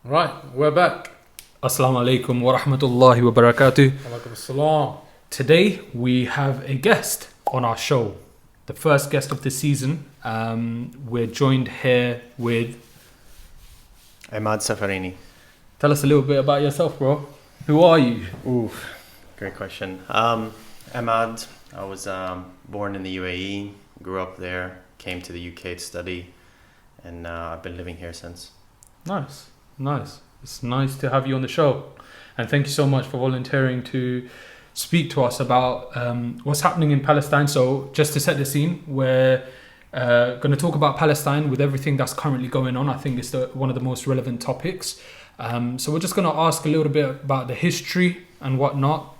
Right, we're back. Assalamu alaikum wa rahmatullahi wa barakatuh. Alaikum assalam. Today we have a guest on our show, the first guest of the season. We're joined here with. Emad Safarini. Tell us a little bit about yourself, bro. Who are you? Ooh, great question. Emad, I was born in the UAE, grew up there, came to the UK to study, and I've been living here since. Nice. It's nice to have you on the show. And thank you so much for volunteering to speak to us about what's happening in Palestine. So just to set the scene, we're going to talk about Palestine with everything that's currently going on. I think it's one of the most relevant topics. So we're just going to ask a little bit about the history and whatnot.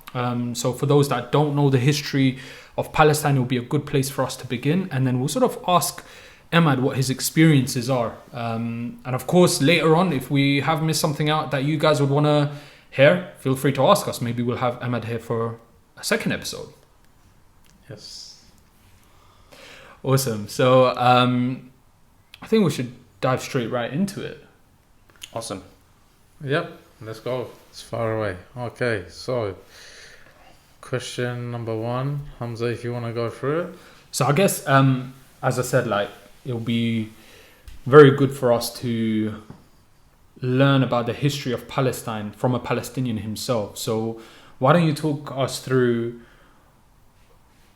So for those that don't know the history of Palestine, it will be a good place for us to begin. And then we'll sort of ask Emad what his experiences are. And of course, later on, if we have missed something out that you guys would want to hear, feel free to ask us. Maybe we'll have Emad here for a second episode. Yes. Awesome. So I think we should dive straight right into it. Awesome. Yep, let's go. It's far away. Okay, so question number one. Hamza, if you want to go through it. So I guess, as I said, it'll be very good for us to learn about the history of Palestine from a Palestinian himself. So why don't you talk us through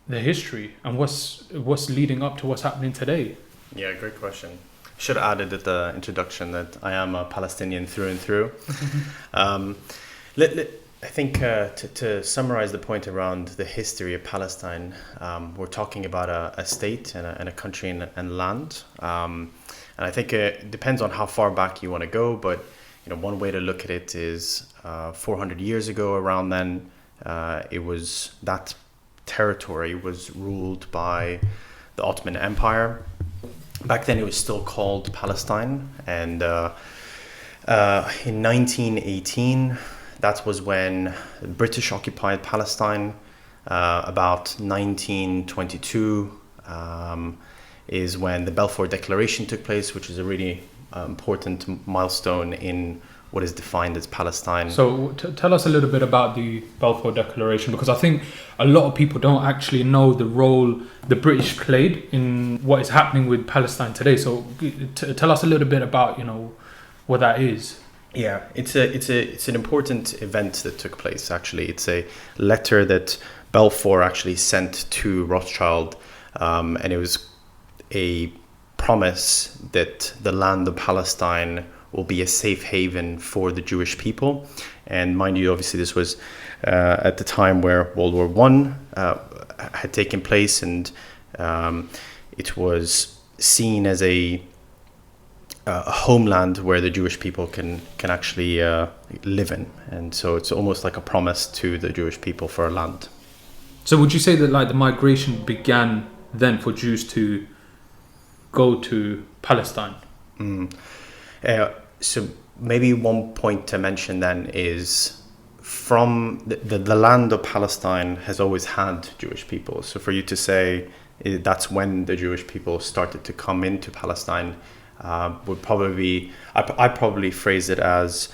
the history and what's leading up to what's happening today? Yeah, great question. Should have added at the introduction that I am a Palestinian through and through. I think to summarize the point around the history of Palestine, we're talking about a state and a country and land. And I think it depends on how far back you want to go, but one way to look at it is 400 years ago, around then, that territory was ruled by the Ottoman Empire. Back then it was still called Palestine, and in 1918, that was when the British occupied Palestine. About 1922 is when the Balfour Declaration took place, which is a really important milestone in what is defined as Palestine. So tell us a little bit about the Balfour Declaration, because I think a lot of people don't actually know the role the British played in what is happening with Palestine today. So tell us a little bit about what that is. Yeah, it's an important event that took place. Actually, it's a letter that Balfour actually sent to Rothschild, and it was a promise that the land of Palestine will be a safe haven for the Jewish people. And mind you, obviously this was at the time where World War I had taken place, and it was seen as a homeland where the Jewish people can actually live in. And so it's almost like a promise to the Jewish people for a land. So would you say that the migration began then for Jews to go to Palestine? So maybe one point to mention then is from the land of Palestine has always had Jewish people. So for you to say that's when the Jewish people started to come into Palestine would probably be, I probably phrase it as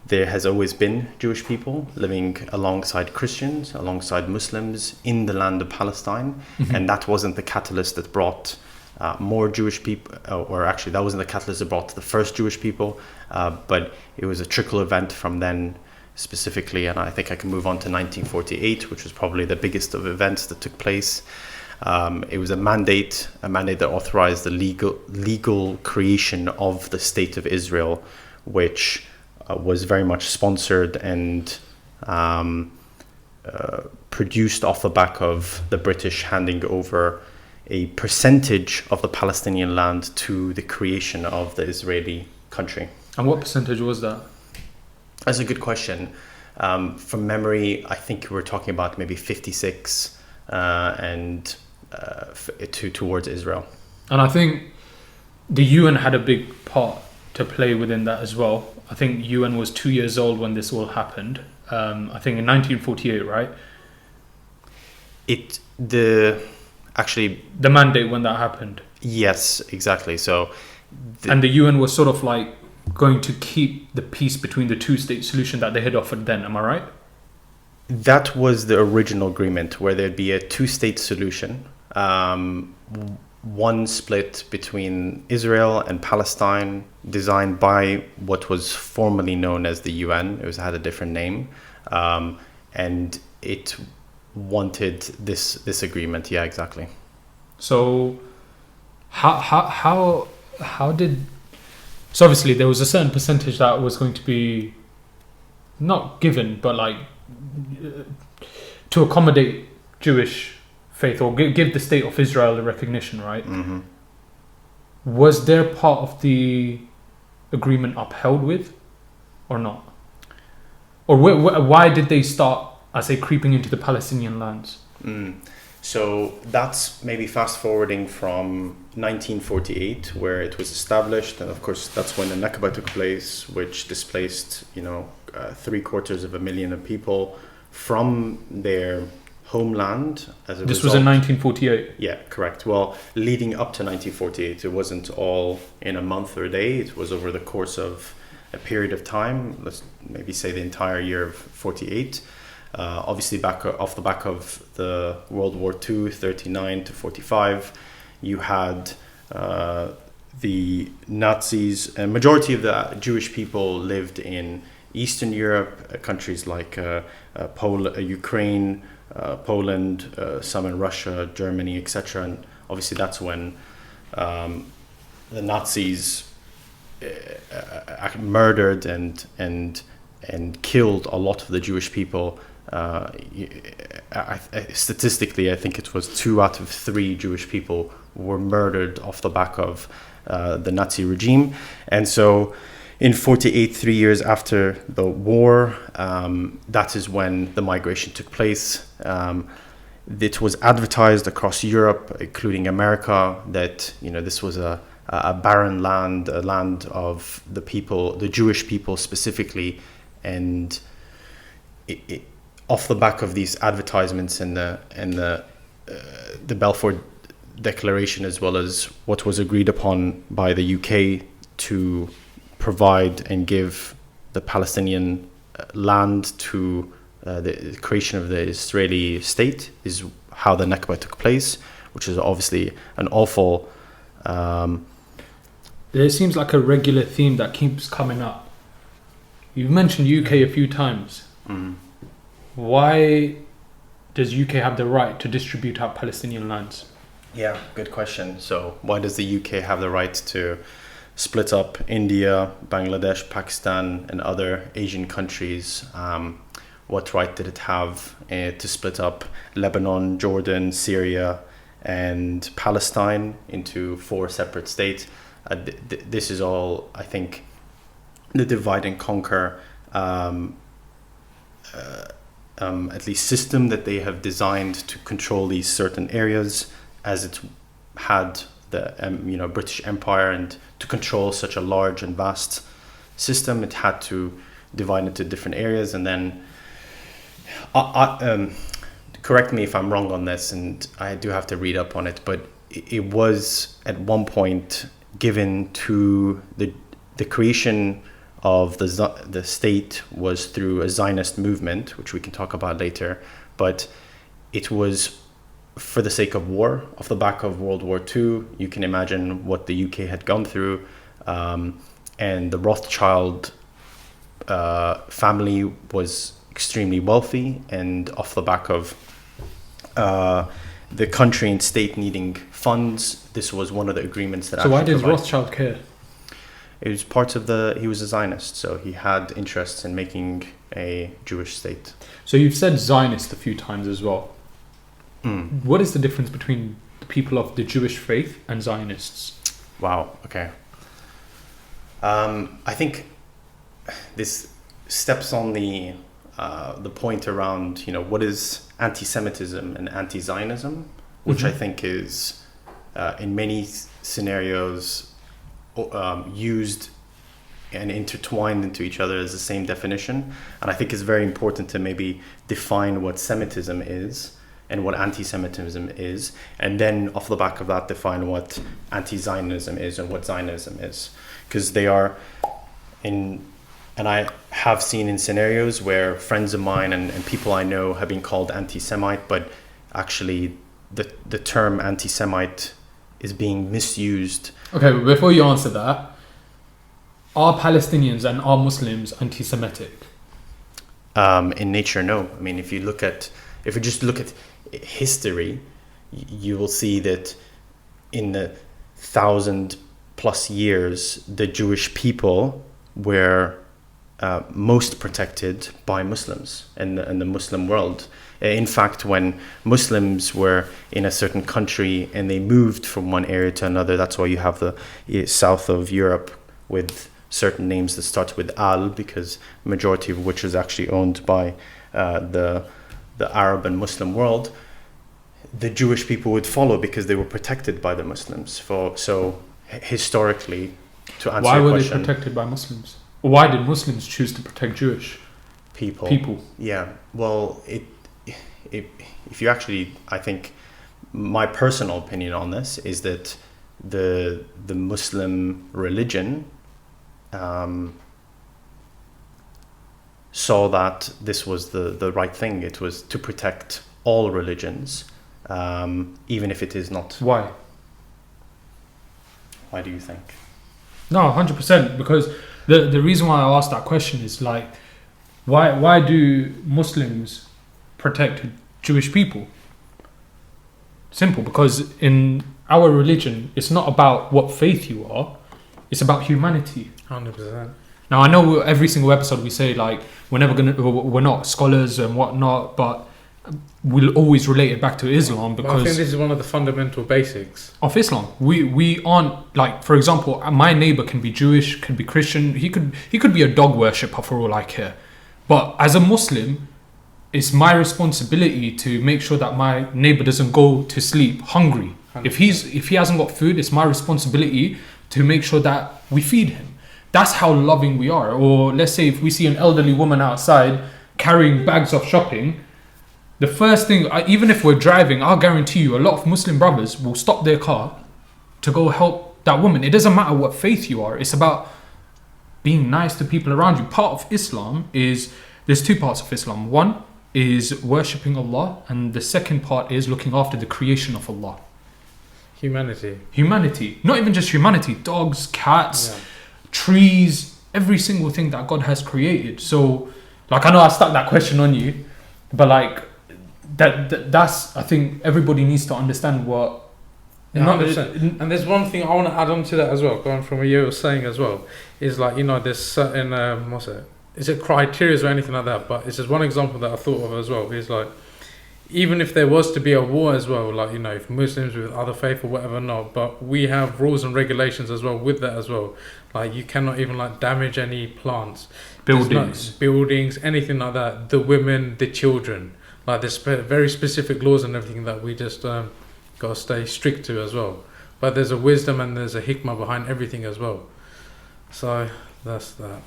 there has always been Jewish people living alongside Christians, alongside Muslims in the land of Palestine. Mm-hmm. And that wasn't the catalyst that brought more Jewish people, or actually that wasn't the catalyst that brought the first Jewish people, but it was a trickle event from then specifically. And I think I can move on to 1948, which was probably the biggest of events that took place. It was a mandate that authorized the legal creation of the State of Israel, which was very much sponsored and produced off the back of the British handing over a percentage of the Palestinian land to the creation of the Israeli country. And what percentage was that? That's a good question. From memory, I think we're talking about maybe 56 towards Israel. And I think the UN had a big part to play within that as well. I think UN was 2 years old when this all happened. I think in 1948, right? The mandate when that happened. Yes, exactly. So and the UN was sort of going to keep the peace between the two-state solution that they had offered then. Am I right? That was the original agreement, where there'd be a two-state solution, one split between Israel and Palestine, designed by what was formerly known as the UN. It had a different name, and it wanted this agreement. Yeah, exactly. So how did... So obviously there was a certain percentage that was going to be not given, but like to accommodate Jewish faith, or give the state of Israel a recognition, right? Mm-hmm. Was their part of the agreement upheld with, or not? Or why did they start, I say, creeping into the Palestinian lands? So that's maybe fast forwarding from 1948, where it was established, and of course that's when the Nakba took place, which displaced 750,000 of people from their homeland as a This result. was in 1948. Yeah, correct. Well, leading up to 1948, it wasn't all in a month or a day. It was over the course of a period of time. Let's maybe say the entire year of 48. Obviously, off the back of the World War II, 39 to 45, you had the Nazis. A majority of the Jewish people lived in Eastern Europe, countries like Ukraine, Poland, some in Russia, Germany, etc. And obviously, that's when the Nazis murdered and killed a lot of the Jewish people. Statistically, I think it was 2 out of 3 Jewish people were murdered off the back of the Nazi regime. And so in 48, 3 years after the war, that is when the migration took place. It was advertised across Europe, including America, that this was a barren land, a land of the people, the Jewish people specifically, and off the back of these advertisements and the Balfour Declaration, as well as what was agreed upon by the UK to provide and give the Palestinian land to the creation of the Israeli state, is how the Nakba took place, which is obviously an awful... There seems like a regular theme that keeps coming up. You've mentioned UK a few times. Why does UK have the right to distribute out Palestinian lands? Yeah, good question. So why does the UK have the right to split up India, Bangladesh, Pakistan, and other Asian countries? What right did it have to split up Lebanon, Jordan, Syria, and Palestine into 4 separate states? This is all, I think, the divide and conquer at least system that they have designed to control these certain areas, as it had the British Empire, and to control such a large and vast system, it had to divide into different areas. And then correct me if I'm wrong on this, and I do have to read up on it, but it was at one point given to the creation of the state was through a Zionist movement, which we can talk about later, but it was for the sake of war. Off the back of World War II, you can imagine what the UK had gone through, and the Rothschild family was extremely wealthy, and off the back of the country and state needing funds, this was one of the agreements that. So why did Rothschild care? It was part of he was a Zionist, so he had interests in making a Jewish state. So you've said Zionist a few times as well. What is the difference between the people of the Jewish faith and Zionists? Wow, okay. I think this steps on the point around, what is anti-Semitism and anti-Zionism, which I think is in many scenarios used and intertwined into each other as the same definition. And I think it's very important to maybe define what Semitism is and what anti-Semitism is, and then off the back of that define what anti-Zionism is and what Zionism is, because they are and I have seen in scenarios where friends of mine and people I know have been called anti-Semite, but actually the term anti-Semite is being misused. Okay, but before you answer that, are Palestinians and are Muslims anti-Semitic? In nature, no. I mean, if you just look at history, you will see that in the 1,000+ years, the Jewish people were most protected by Muslims in the Muslim world. In fact, when Muslims were in a certain country and they moved from one area to another, that's why you have the south of Europe with certain names that start with Al, because majority of which is actually owned by the Arab and Muslim world. The Jewish people would follow because they were protected by the Muslims. So historically, to answer why your were question, they protected by Muslims? Or why did Muslims choose to protect Jewish people? Yeah. Well, if you actually, I think my personal opinion on this is that the Muslim religion saw that this was the right thing. It was to protect all religions, even if it is not. Why? Why do you think? No, 100%. Because the reason why I asked that question is like, why do Muslims protect Jewish people? Simple, because in our religion, it's not about what faith you are, it's about humanity. 100%. Now, I know every single episode we say like we're not scholars and whatnot, but we'll always relate it back to Islam because I think this is one of the fundamental basics of Islam. We aren't like, for example, my neighbor can be Jewish, can be Christian, he could be a dog worshipper for all I care. But as a Muslim, it's my responsibility to make sure that my neighbor doesn't go to sleep hungry. 100%. If he hasn't got food, it's my responsibility to make sure that we feed him. That's how loving we are. Or let's say if we see an elderly woman outside carrying bags of shopping, the first thing, even if we're driving, I'll guarantee you a lot of Muslim brothers will stop their car to go help that woman. It doesn't matter what faith you are. It's about being nice to people around you. Part of Islam is, there's two parts of Islam. One is worshipping Allah, and the second part is looking after the creation of Allah. Humanity. Not even just humanity. Dogs, cats, trees, every single thing that God has created. So, like, I know I stuck that question on you, but like, that's, I think everybody needs to understand what. Yeah, 100%. And there's one thing I want to add on to that as well, going from what you were saying as well, is like, there's certain, is it criteria or anything like that, but it's just one example that I thought of as well, is like, even if there was to be a war as well, like, if Muslims with other faith or whatever not, but we have rules and regulations as well with that as well. Like, you cannot even like damage any plants, buildings, anything like that, the women, the children. Like, there's very specific laws and everything that we just got to stay strict to as well. But there's a wisdom and there's a hikmah behind everything as well. So that's that.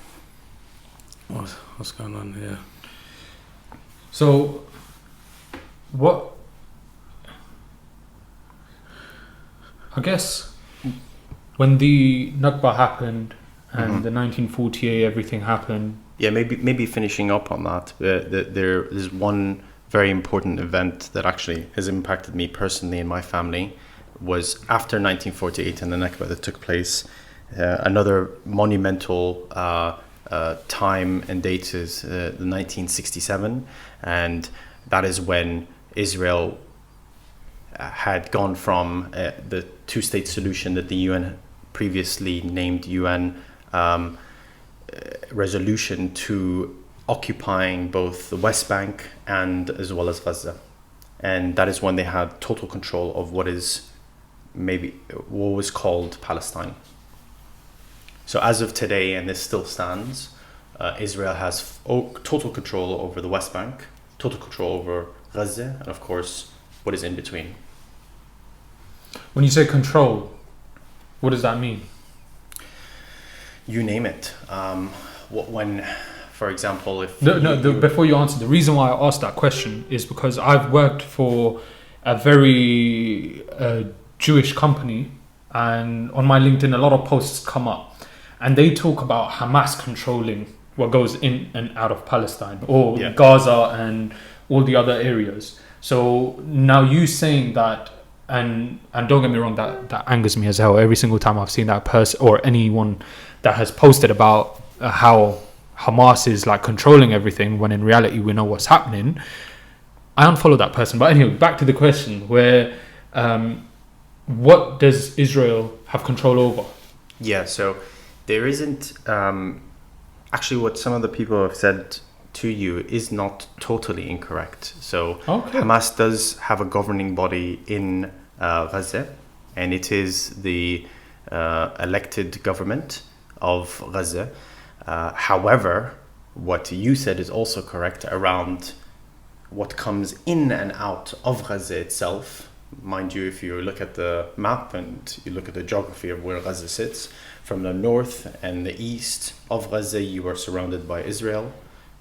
What's going on here? So, what? I guess when the Nakba happened and the 1948 everything happened. Yeah, maybe finishing up on that. There is one very important event that actually has impacted me personally and my family. Was after 1948 and the Nakba that took place. Another monumental time and date is the 1967, and that is when Israel had gone from the two-state solution that the UN previously named UN resolution to occupying both the West Bank and as well as Gaza. And that is when they had total control of what was called Palestine. So as of today, and this still stands, Israel has total control over the West Bank, total control over Gaza, and of course, what is in between. When you say control, what does that mean? You name it. When, for example, if before you answer, the reason why I asked that question is because I've worked for a very Jewish company, and on my LinkedIn, a lot of posts come up. and they talk about Hamas controlling what goes in and out of Palestine, or Yeah. Gaza and all the other areas. So now you saying that, and don't get me wrong, that angers me as hell every single time I've seen that person or anyone that has posted about how Hamas is like controlling everything, when in reality we know what's happening. I unfollow that person. But anyway, back to the question, where what does Israel have control over? Yeah, so there isn't actually what some of the people have said to you is not totally incorrect. So Okay. Hamas does have a governing body in Gaza, and it is the elected government of Gaza. However, what you said is also correct around what comes in and out of Gaza itself. Mind you, if you look at the map and you look at the geography of where Gaza sits, from the north and the east of Gaza, you are surrounded by Israel,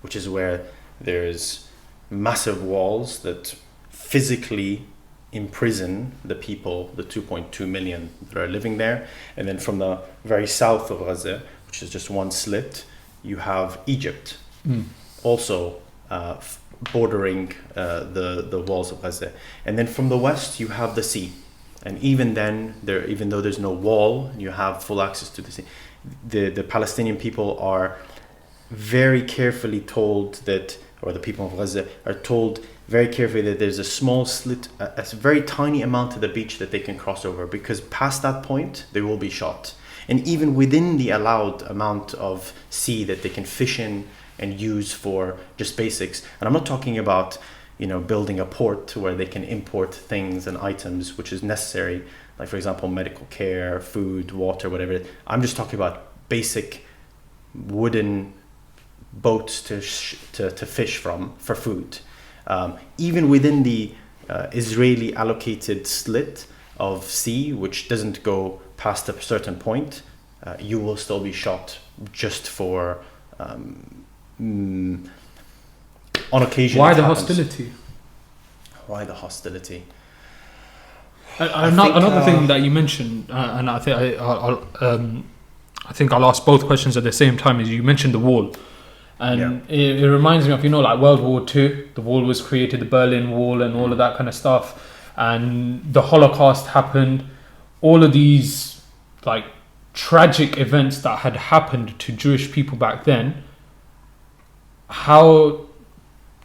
which is where there's massive walls that physically imprison the people, the 2.2 million that are living there. And then from the very south of Gaza, which is just one slit, you have Egypt, also bordering the walls of Gaza. And then from the west, you have the sea. And even then, even though there's no wall, you have full access to the sea. The Palestinian people are very carefully told that, or the people of Gaza are told very carefully that there's a small slit, a very tiny amount of the beach that they can cross over, because past that point, they will be shot. And even within the allowed amount of sea that they can fish in and use for just basics, and I'm not talking about, building a port where they can import things and items which is necessary, like for example medical care, food, water, whatever. I'm just talking about basic wooden boats to fish from for food. Even within the Israeli allocated slit of sea, which doesn't go past a certain point, you will still be shot just for on occasion. Why the hostility? Why the hostility? Another thing that you mentioned, and I think I'll ask both questions at the same time, is you mentioned the wall. And it reminds me of, like World War II, the wall was created, the Berlin Wall and all of that kind of stuff. And the Holocaust happened. All of these like tragic events that had happened to Jewish people back then. How,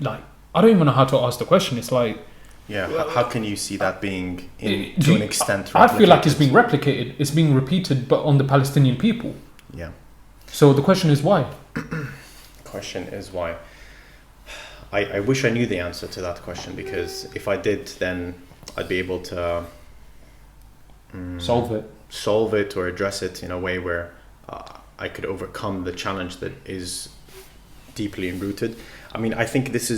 I don't even know how to ask the question. It's like, how can you see that being to an extent replicated? I feel like it's being replicated. It's being repeated, but on the Palestinian people. Yeah. So the question is why? Question is why. I wish I knew the answer to that question, because if I did, then I'd be able to solve it or address it in a way where I could overcome the challenge that is deeply enrooted. I mean, I think this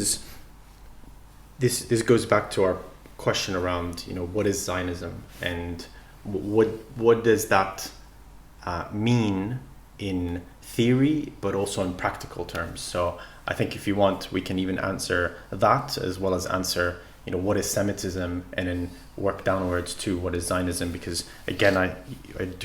goes back to our question around, what is Zionism, and what does that mean in theory, but also in practical terms. So I think if you want, we can even answer that, as well as answer, what is Semitism, and then work downwards to what is Zionism, because again, I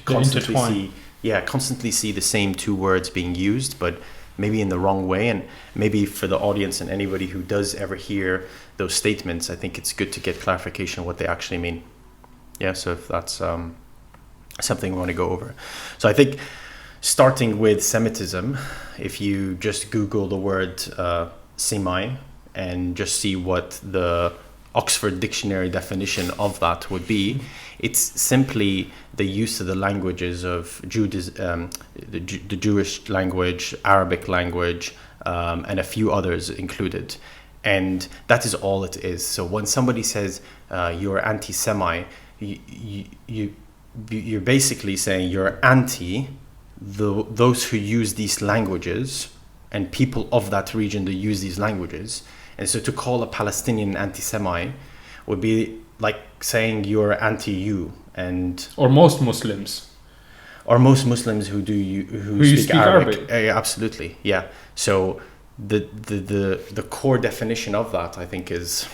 constantly see the same two words being used, but maybe in the wrong way. And maybe for the audience and anybody who does ever hear those statements, I think it's good to get clarification of what they actually mean. Yeah, so if that's something we want to go over. So I think starting with Semitism, if you just Google the word Semi and just see what the Oxford Dictionary definition of that would be, it's simply the use of the languages of Judaism, the Jewish language, Arabic language, and a few others included. And that is all it is. So when somebody says you're anti-Semite, you're basically saying you're anti those who use these languages and people of that region that use these languages. And so to call a Palestinian anti-Semite would be like saying you're anti-you, or most Muslims who speak Arabic. Absolutely, yeah. So the core definition of that, I think, is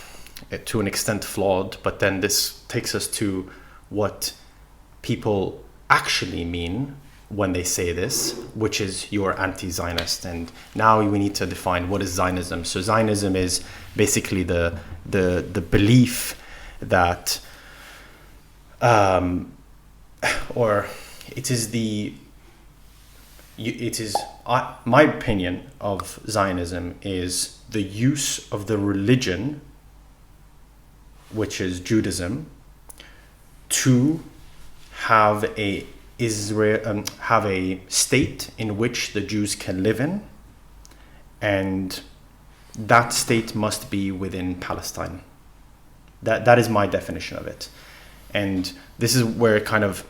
to an extent flawed. But then this takes us to what people actually mean when they say this, which is you're anti-Zionist. And now we need to define what is Zionism. So Zionism is basically the belief that, or it is my opinion of Zionism is the use of the religion, which is Judaism, to have a state in which the Jews can live in, and that state must be within Palestine. That is my definition of it. And this is where kind of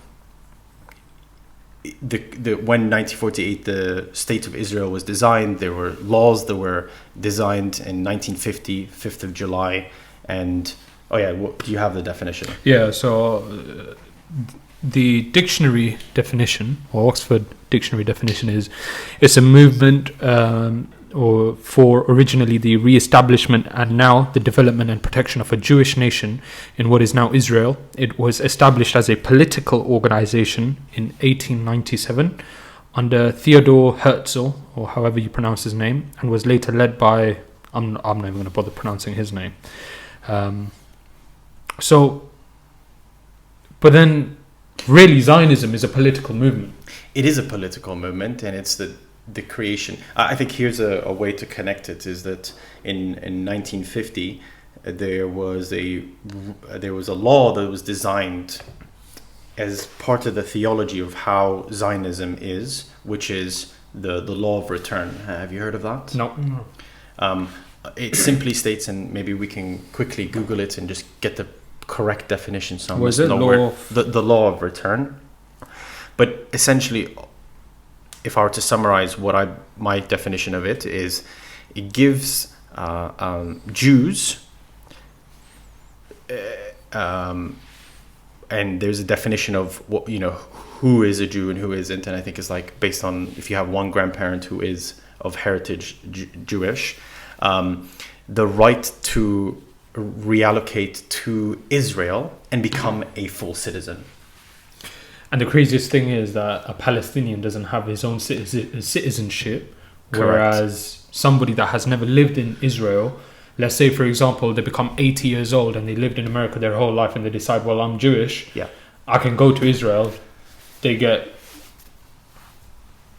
when 1948 the State of Israel was designed, there were laws that were designed in 1950, 5th of July, and do you have the definition? Yeah, so the dictionary definition, or Oxford Dictionary definition, is it's a movement or for originally the re-establishment and now the development and protection of a Jewish nation in what is now Israel. It was established as a political organization in 1897 under Theodor Herzl, or however you pronounce his name, and was later led by, I'm not even going to bother pronouncing his name. But then really Zionism is a political movement. It is a political movement, and it's the creation. I think here's a way to connect it, is that in 1950 there was a law that was designed as part of the theology of how Zionism is, which is the law of return. Have you heard of that? No. It simply states, and maybe we can quickly Google it and just get the correct definition. So was it the law of return? But essentially, if I were to summarize my definition of it is, it gives Jews, and there's a definition of what, who is a Jew and who isn't, and I think it's like based on if you have one grandparent who is of heritage Jewish, the right to reallocate to Israel and become a full citizen. And the craziest thing is that a Palestinian doesn't have his own citizenship, whereas somebody that has never lived in Israel, let's say, for example, they become 80 years old and they lived in America their whole life and they decide, well, I'm Jewish. Yeah. I can go to Israel. They're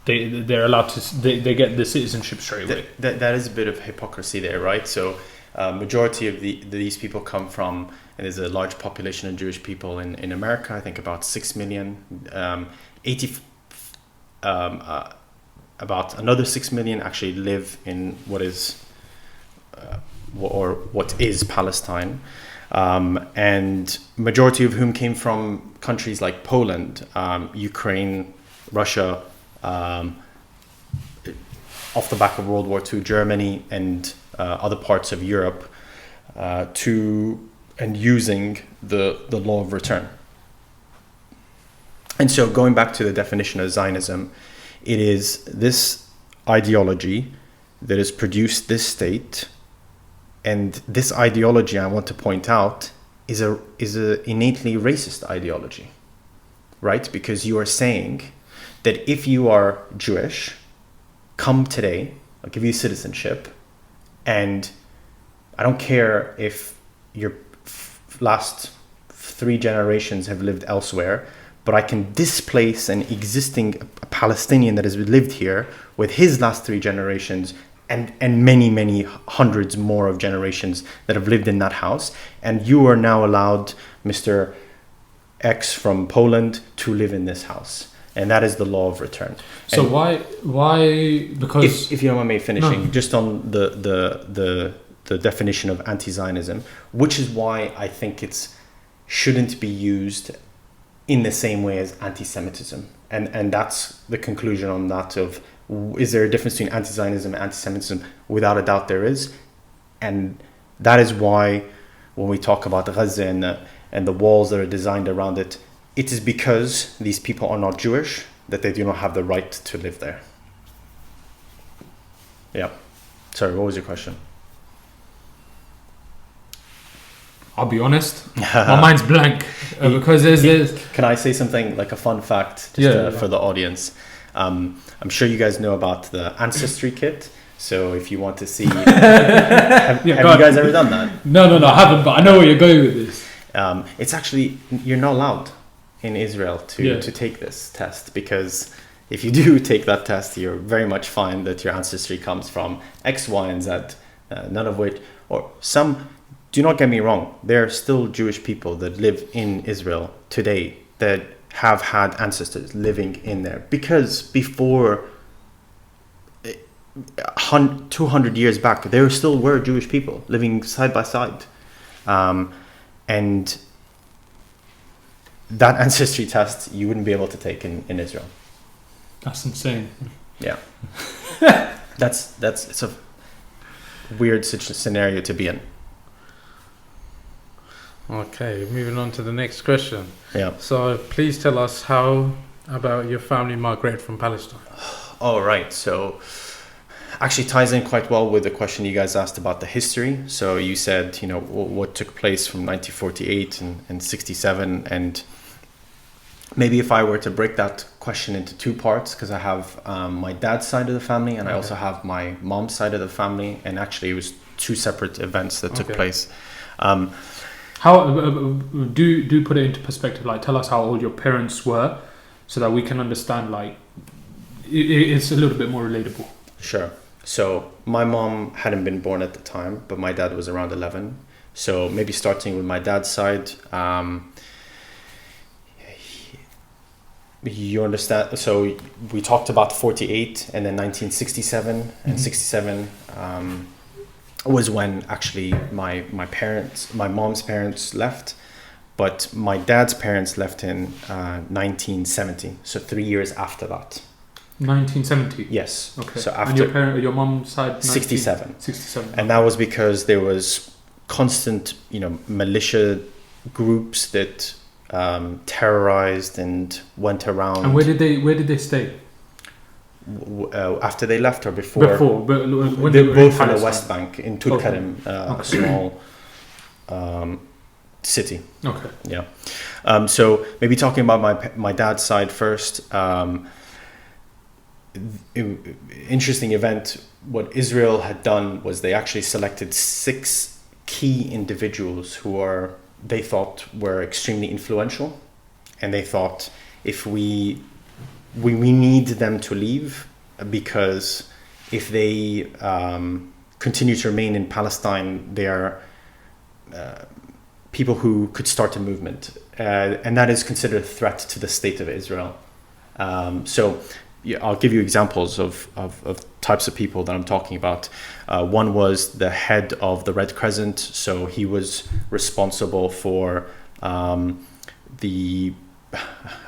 allowed to, they get the citizenship straight away. That is a bit of hypocrisy there, right? So majority of these people come from, and there's a large population of Jewish people in America, I think about 6 million, about another 6 million actually live in what is Palestine, and majority of whom came from countries like Poland, Ukraine, Russia, off the back of World War II, Germany, and other parts of Europe, and using the law of return. And so going back to the definition of Zionism, it is this ideology that has produced this state, and this ideology, I want to point out, is a innately racist ideology, right? Because you are saying that if you are Jewish, come today, I'll give you citizenship, and I don't care if your last 3 generations have lived elsewhere, but I can displace an existing Palestinian that has lived here with his last 3 generations and many, many hundreds more of generations that have lived in that house. And you are now allowed, Mr. X from Poland, to live in this house. And that is the law of return. So and why? Because if you don't mind me finishing, just on the definition of anti-Zionism, which is why I think it shouldn't be used in the same way as anti-Semitism. And that's the conclusion on that of, is there a difference between anti-Zionism and anti-Semitism? Without a doubt there is. And that is why when we talk about Gaza and the walls that are designed around it, it is because these people are not Jewish that they do not have the right to live there. Yeah. Sorry, what was your question? I'll be honest, my mind's blank because there's. Can I say something like a fun fact for the audience? I'm sure you guys know about the Ancestry kit. So if you want to see, have you guys ever done that? No, I haven't, but I know where you're going with this. It's actually, you're not allowed in Israel to take this test, because if you do take that test, you're very much find that your ancestry comes from X, Y, and Z, none of which, or some, do not get me wrong, there are still Jewish people that live in Israel today that have had ancestors living in there, because before 200 years back, there still were Jewish people living side by side. And that ancestry test you wouldn't be able to take in Israel. That's insane. Yeah. It's a weird scenario to be in. Okay, moving on to the next question. Yeah. So please tell us how about your family migrated from Palestine. All right. So actually ties in quite well with the question you guys asked about the history. So you said, what took place from 1948 and 67. And maybe if I were to break that question into two parts, because I have my dad's side of the family and I also have my mom's side of the family. And actually it was two separate events that took place. How do put it into perspective, like tell us how old your parents were so that we can understand, like it's a little bit more relatable. Sure. So my mom hadn't been born at the time, but my dad was around 11. So maybe starting with my dad's side, you understand. So we talked about 48 and then 1967 and 67 was when actually my mom's parents left, but my dad's parents left in 1970. So 3 years after that. 1970. Yes. Okay. So after and your mom's side 67. 67. And that was because there was constant, militia groups that terrorized and went around. And where did they stay? After they left or before? Before, but when they were both in the West Bank in Tulkarem, a small city. Okay. Yeah. So maybe talking about my dad's side first. Interesting event. What Israel had done was they actually selected 6 key individuals who they thought were extremely influential, and they thought if we need them to leave, because if they continue to remain in Palestine, they are people who could start a movement, and that is considered a threat to the state of Israel. So I'll give you examples of types of people that I'm talking about. One was the head of the Red Crescent. So he was responsible for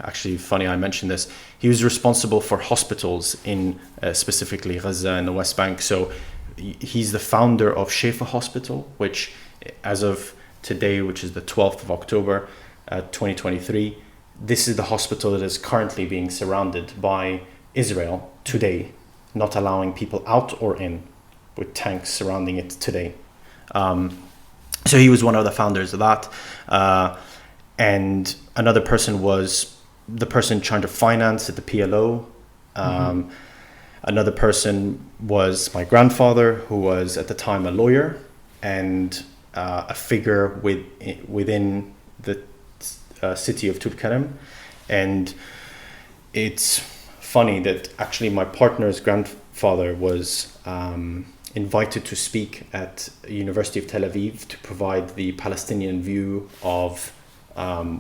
actually funny I mentioned this. He was responsible for hospitals in specifically Gaza and the West Bank. So he's the founder of Shefa Hospital, which as of today, which is the 12th of October, 2023, this is the hospital that is currently being surrounded by Israel today, not allowing people out or in, with tanks surrounding it today. So he was one of the founders of that. And another person was the person trying to finance at the PLO. Another person was my grandfather, who was at the time a lawyer and a figure within the city of Tulkarem. And it's funny that actually my partner's grandfather was invited to speak at University of Tel Aviv to provide the Palestinian view of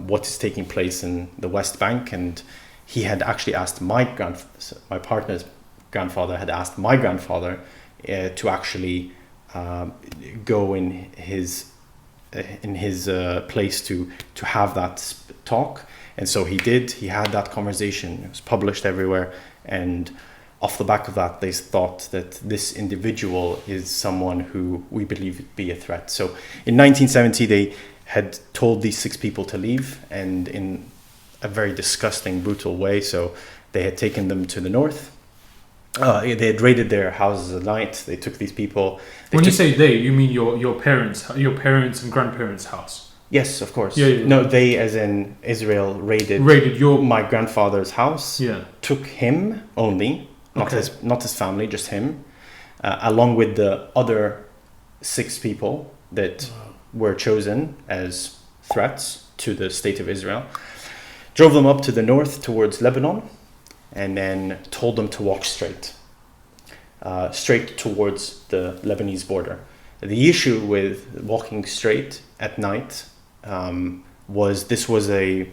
what is taking place in the West Bank. And he had actually asked my partner's grandfather had asked my grandfather to actually go in his place to have that talk. And so he did. He had that conversation. It was published everywhere. And off the back of that, they thought that this individual is someone who we believe would be a threat. So in 1970, they had told these 6 people to leave, and in a very disgusting, brutal way. So they had taken them to the north. They had raided their houses at night. They took these people. When you say they, you mean your parents and grandparents' house? Yes, of course. Yeah. No, they, as in Israel, raided my grandfather's house. Yeah. Took him only, not his family, just him, along with the other 6 people that were chosen as threats to the state of Israel. Drove them up to the north towards Lebanon, and then told them to walk straight towards the Lebanese border. The issue with walking straight at night was this was a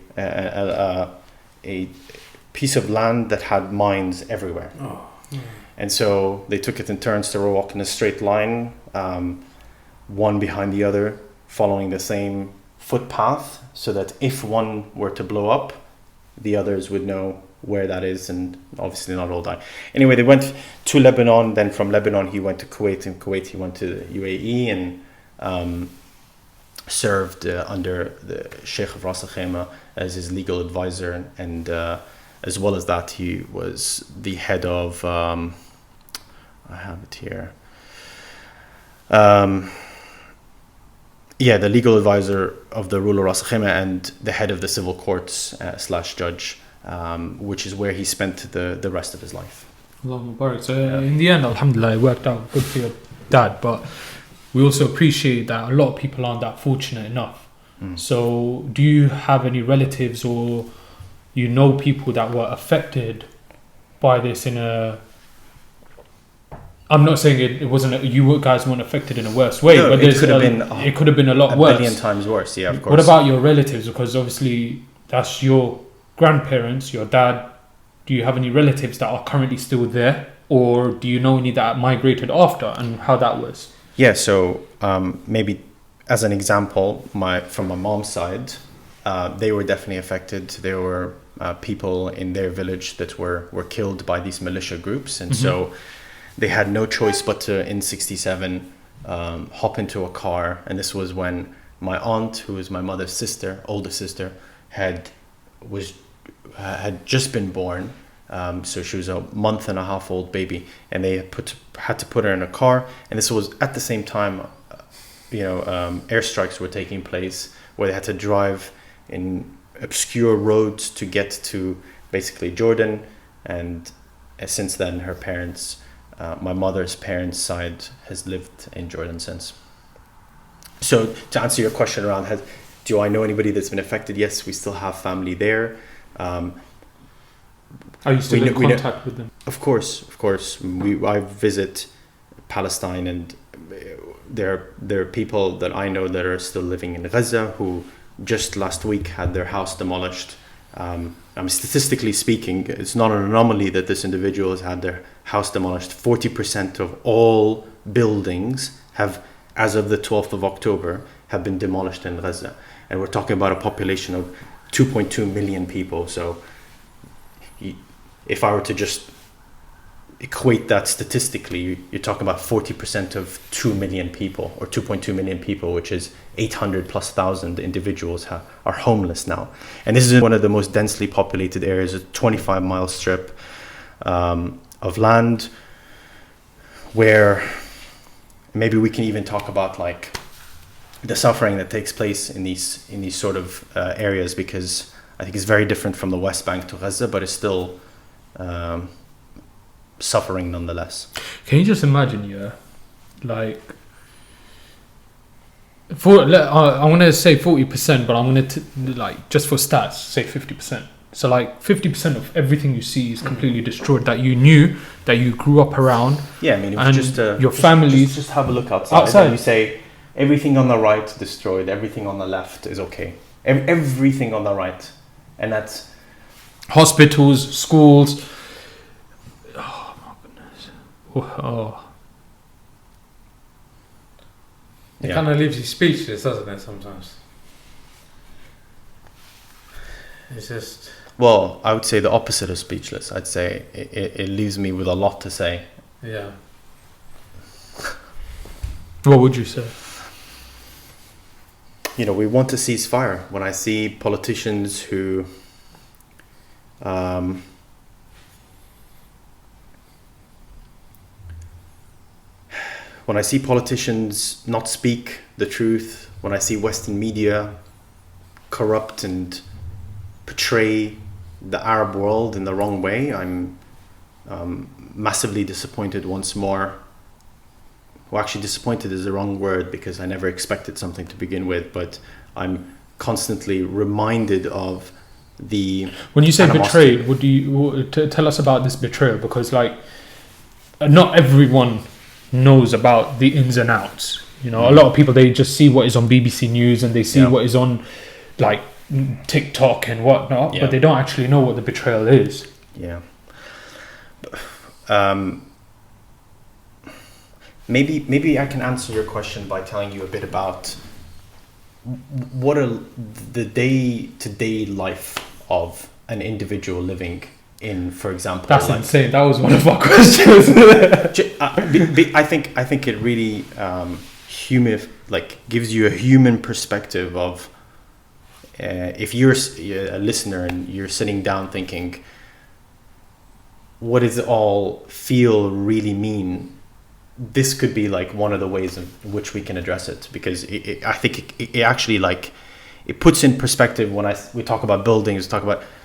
piece of land that had mines everywhere. And so they took it in turns to walk in a straight line, one behind the other, following the same footpath, so that if one were to blow up, the others would know where that is, and obviously not all die. Anyway, they went to Lebanon. Then from Lebanon, he went to Kuwait. In Kuwait, he went to the UAE and served under the Sheikh of Ras Al Khaimah as his legal advisor. And as well as that, he was the head of, I have it here. The legal advisor of the ruler Ras Al Khaimah and the head of the civil courts / judge. Which is where he spent the rest of his life. Allahu Barak. So in the end, alhamdulillah, it worked out good for your dad, but we also appreciate that a lot of people aren't that fortunate enough. So do you have any relatives or people that were affected by this in a... I'm not saying it wasn't you guys weren't affected in a worse way, but it could have been a lot worse. 1,000,000,000 times worse, yeah, of course. What about your relatives? Because obviously that's your grandparents, your dad. Do you have any relatives that are currently still there, or do you know any that migrated after, and how that was? Yeah, so maybe as an example, from my mom's side, they were definitely affected. There were people in their village that were killed by these militia groups, and so they had no choice but to, in 1967, hop into a car. And this was when my aunt, who was my mother's sister, older sister, had just been born, so she was a month and a half old baby, and they had to put her in a car. And this was at the same time, airstrikes were taking place where they had to drive in obscure roads to get to basically Jordan. And since then, her parents, my mother's parents' side, has lived in Jordan since. So to answer your question around, do I know anybody that's been affected? Yes, we still have family there. Are you still in contact with them? Of course. I visit Palestine, and there are people that I know that are still living in Gaza who just last week had their house demolished. Statistically speaking, it's not an anomaly that this individual has had their house demolished. 40% of all buildings have, as of the 12th of October, have been demolished in Gaza. And we're talking about a population of 2.2 million people. So if I were to just equate that statistically, you're talking about 40% of 2 million people, or 2.2 million people, which is 800,000+ individuals are homeless now. And this is one of the most densely populated areas, a 25-mile strip of land, where maybe we can even talk about like the suffering that takes place in these sort of areas, because I think it's very different from the West Bank to Gaza, but it's still suffering nonetheless. Can you just imagine, like, I want to say 40%, but I'm going to like, just for stats, say 50%. So like 50% of everything you see is completely destroyed that you knew, that you grew up around. Yeah, I mean, if your family. Just have a look outside. And you say everything on the right destroyed, everything on the left is okay. Everything on the right, and that's hospitals, schools. Oh my goodness. Oh. It kind of leaves you speechless, doesn't it, sometimes? It's just... Well, I would say the opposite of speechless. I'd say it leaves me with a lot to say. Yeah. What would you say? We want to ceasefire. When I see politicians who when I see politicians not speak the truth, when I see Western media corrupt and portray the Arab world in the wrong way, I'm massively disappointed once more. Well, actually, disappointed is the wrong word because I never expected something to begin with, but I'm constantly reminded of the... When you say animosity. betrayed, would you tell us about this betrayal? Because like, not everyone knows about the ins and outs. You know, a lot of people, they just see what is on BBC News and they see what is on like TikTok and whatnot, but they don't actually know what the betrayal is. Yeah. Maybe I can answer your question by telling you a bit about what are the day-to-day life of an individual living in, for example. That's insane. That was one of our questions. I think it really gives you a human perspective of if you're a listener and you're sitting down thinking, what does it all feel really mean? This could be like one of the ways in which we can address it, because I think it actually it puts in perspective when we talk about buildings,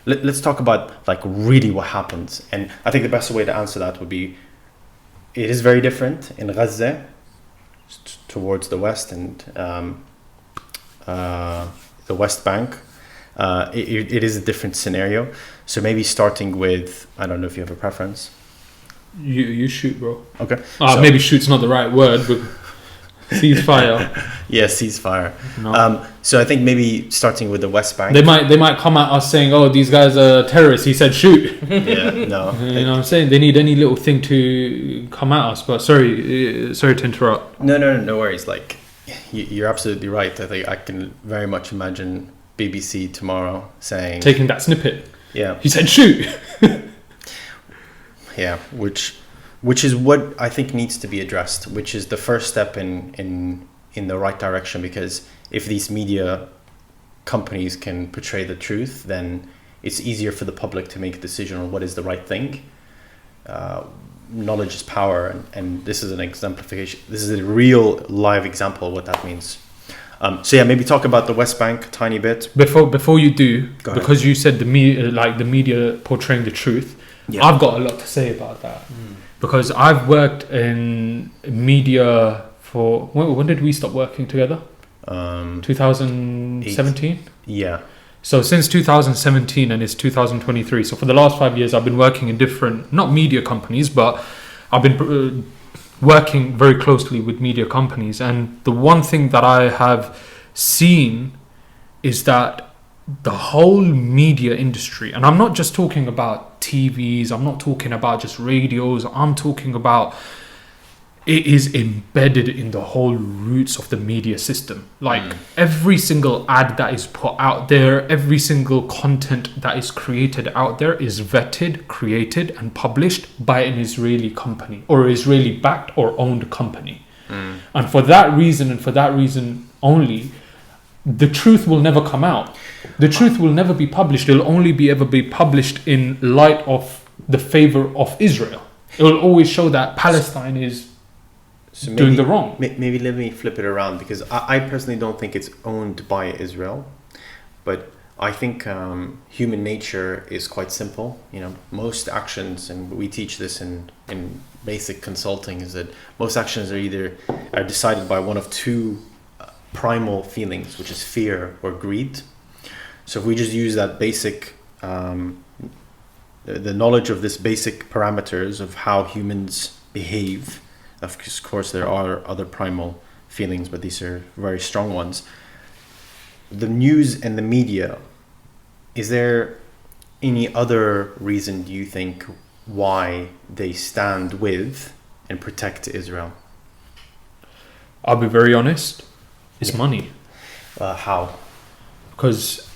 let's talk about like really what happens. And I think the best way to answer that would be, it is very different in Gaza towards the west and the West Bank. It is a different scenario. So maybe starting with, I don't know if you have a preference. You shoot, bro. Okay. Maybe shoot's not the right word, but ceasefire. Yeah, ceasefire. No. So I think maybe starting with the West Bank. They might come at us saying, "Oh, these guys are terrorists." He said, "Shoot." Yeah, no. You know what I'm saying? They need any little thing to come at us. But sorry to interrupt. No worries. Like, you're absolutely right. I think I can very much imagine BBC tomorrow saying, taking that snippet. Yeah. He said, "Shoot." Yeah, which is what I think needs to be addressed, which is the first step in the right direction, because if these media companies can portray the truth, then it's easier for the public to make a decision on what is the right thing. Knowledge is power, and this is an exemplification. This is a real live example of what that means. So yeah, maybe talk about the West Bank a tiny bit. Before you do, Go ahead. because you said the media portraying the truth, I've got a lot to say about that. Because I've worked in media for... When did we stop working together? 2017? Yeah. So since 2017 and it's 2023. So for the last 5 years, I've been working in different, not media companies, but I've been working very closely with media companies. And the one thing that I have seen is that the whole media industry, and I'm not just talking about TVs, I'm not talking about just radios, I'm talking about it is embedded in the whole roots of the media system. Like every single ad that is put out there, every single content that is created out there is vetted, created and published by an Israeli company or Israeli backed or owned company. And for that reason only, the truth will never come out. The truth will never be published. It'll only ever be published in light of the favor of Israel. It will always show that Palestine is doing the wrong. Maybe let me flip it around, because I personally don't think it's owned by Israel, but I think human nature is quite simple. You know, most actions, and we teach this in basic consulting, is that most actions are decided by one of two primal feelings, which is fear or greed. So if we just use that basic, the knowledge of this basic parameters of how humans behave, of course there are other primal feelings, but these are very strong ones. The news and the media, is there any other reason, do you think, why they stand with and protect Israel? I'll be very honest, it's money. How? Because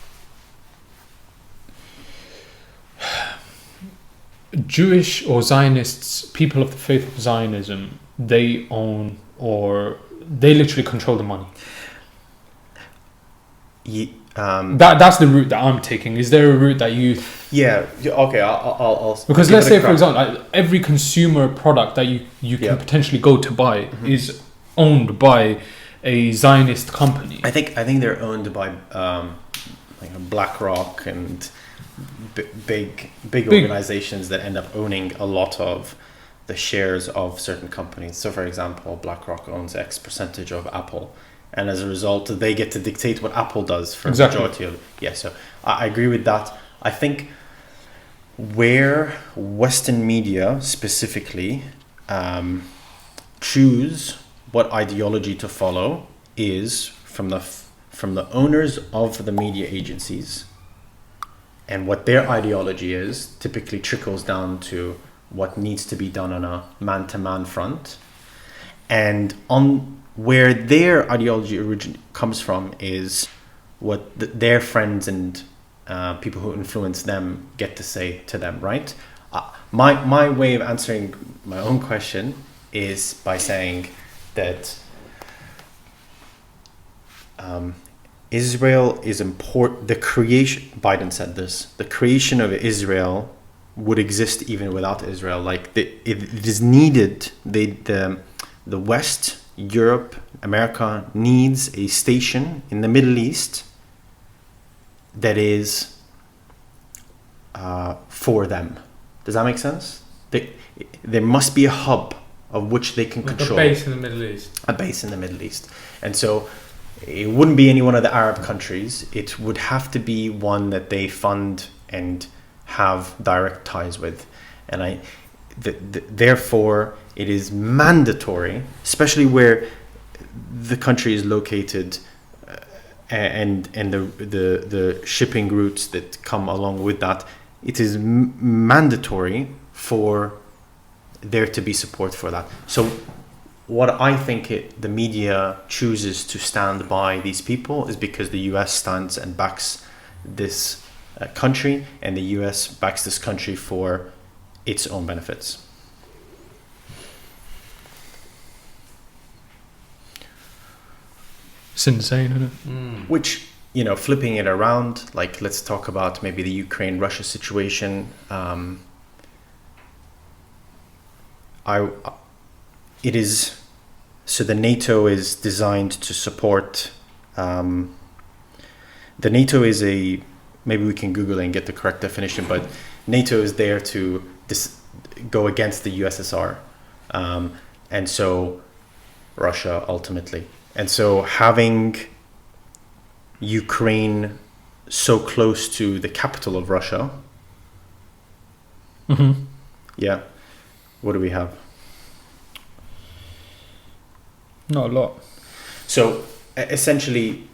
Jewish or Zionists, people of the faith of Zionism, they own or they literally control the money. That's the route that I'm taking. Is there a route that you Yeah. Okay. I'll Because give let's it a say, for crack. example, like, every consumer product that you can Yeah. potentially go to buy is owned by a Zionist company. I think they're owned by like BlackRock and big organizations that end up owning a lot of the shares of certain companies. So, for example, BlackRock owns X percentage of Apple, and as a result, they get to dictate what Apple does for Exactly. the majority of. Yeah, so I agree with that. I think where Western media specifically choose what ideology to follow is from the owners of the media agencies, and what their ideology is typically trickles down to what needs to be done on a man-to-man front, and on where their ideology comes from is what their friends and people who influence them get to say to them, right? My way of answering my own question is by saying that Israel is important. The creation, Biden said this, the creation of Israel would exist even without Israel. Like it is needed. The West, Europe, America needs a station in the Middle East that is for them. Does that make sense? There must be a hub of which they can Like control. a base in the Middle East. A base in the Middle East. And so it wouldn't be any one of the Arab countries. It would have to be one that they fund and have direct ties with. And therefore, it is mandatory, especially where the country is located and the shipping routes that come along with that. It is mandatory for there to be support for that. So what I think the media chooses to stand by these people is because the US stands and backs this country, and the US backs this country for its own benefits. It's insane, isn't it? Which, flipping it around, like let's talk about maybe the Ukraine-Russia situation. It is so the NATO is designed to support. The NATO is maybe we can Google it and get the correct definition, but NATO is there to go against the USSR, and so Russia ultimately. And so having Ukraine so close to the capital of Russia, yeah, what do we have? Not a lot. So essentially,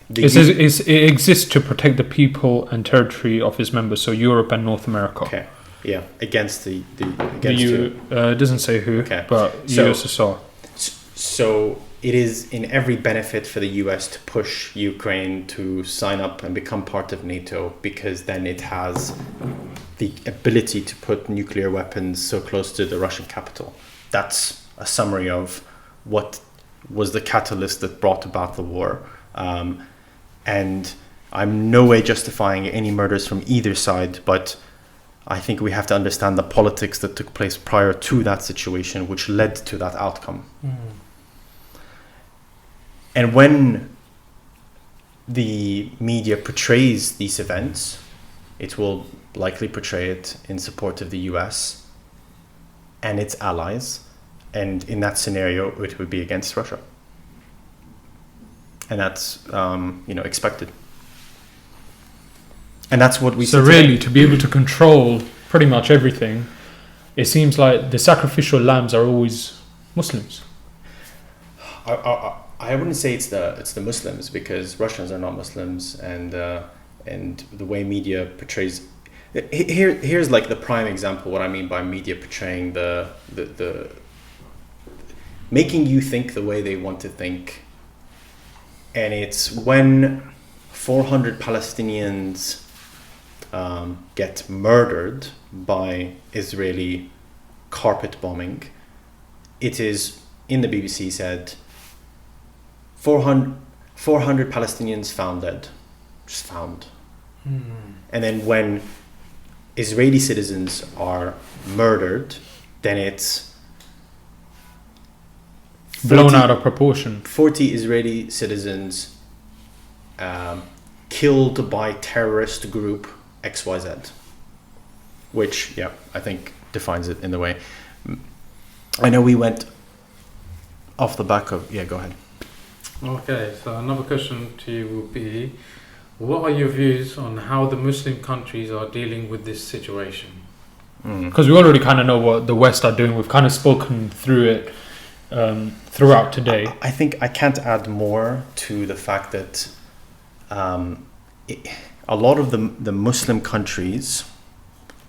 it exists to protect the people and territory of its members, so Europe and North America. Okay, yeah, against the it doesn't say who, okay. But So, USSR. So it is in every benefit for the US to push Ukraine to sign up and become part of NATO, because then it has the ability to put nuclear weapons so close to the Russian capital. That's a summary of what was the catalyst that brought about the war. And I'm no way justifying any murders from either side, but I think we have to understand the politics that took place prior to that situation, which led to that outcome. And when the media portrays these events, it will likely portray it in support of the US and its allies. And in that scenario, it would be against Russia. And that's, expected. And that's what we see So today. really, to be able to control pretty much everything, it seems like the sacrificial lambs are always Muslims. I wouldn't say it's the Muslims, because Russians are not Muslims, and the way media portrays. Here's like the prime example. What I mean by media portraying the making you think the way they want to think, and it's when 400 Palestinians get murdered by Israeli carpet bombing. It is in the BBC said 400 Palestinians found dead, just found, And then when Israeli citizens are murdered, then it's Blown out of proportion. 40 Israeli citizens killed by terrorist group XYZ, which, yeah, I think defines it in the way. I know we went off the back of... Yeah, go ahead. Okay, so another question to you will be, what are your views on how the Muslim countries are dealing with this situation? Because we already kind of know what the West are doing. We've kind of spoken through it throughout today. I think I can't add more to the fact that a lot of the Muslim countries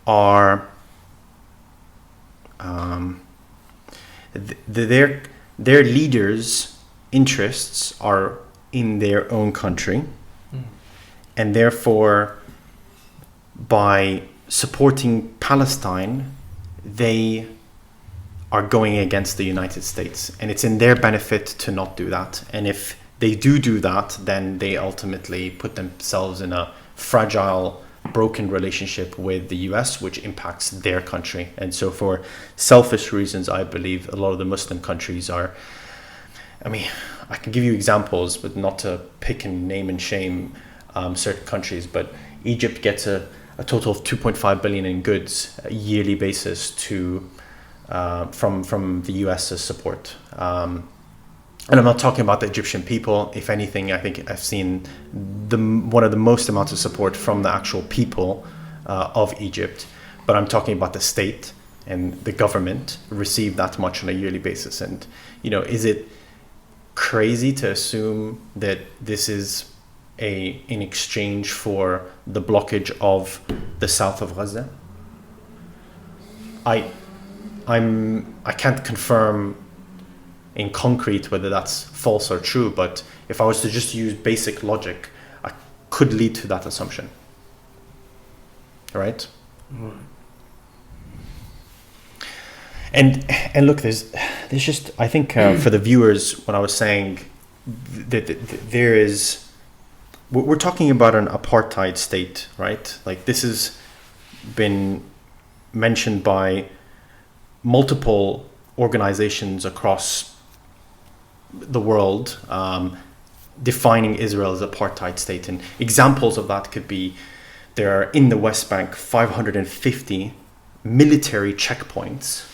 are their leaders' interests are in their own country, and therefore by supporting Palestine they are going against the United States, and it's in their benefit to not do that. And if they do that, then they ultimately put themselves in a fragile, broken relationship with the US, which impacts their country. And so for selfish reasons, I believe a lot of the Muslim countries are, I mean, I can give you examples, but not to pick and name and shame certain countries, but Egypt gets a total of 2.5 billion in goods a yearly basis to from the US's support. And I'm not talking about the Egyptian people. If anything, I think I've seen one of the most amounts of support from the actual people of Egypt. But I'm talking about the state and the government receive that much on a yearly basis. And, is it crazy to assume that this is in exchange for the blockage of the south of Gaza? I can't confirm in concrete whether that's false or true, but if I was to just use basic logic, I could lead to that assumption. Right? And look, there's just, I think for the viewers, when I was saying that there is, we're talking about an apartheid state, right? Like, this has been mentioned by multiple organizations across the world, defining Israel as apartheid state. And examples of that could be, there are in the West Bank 550 military checkpoints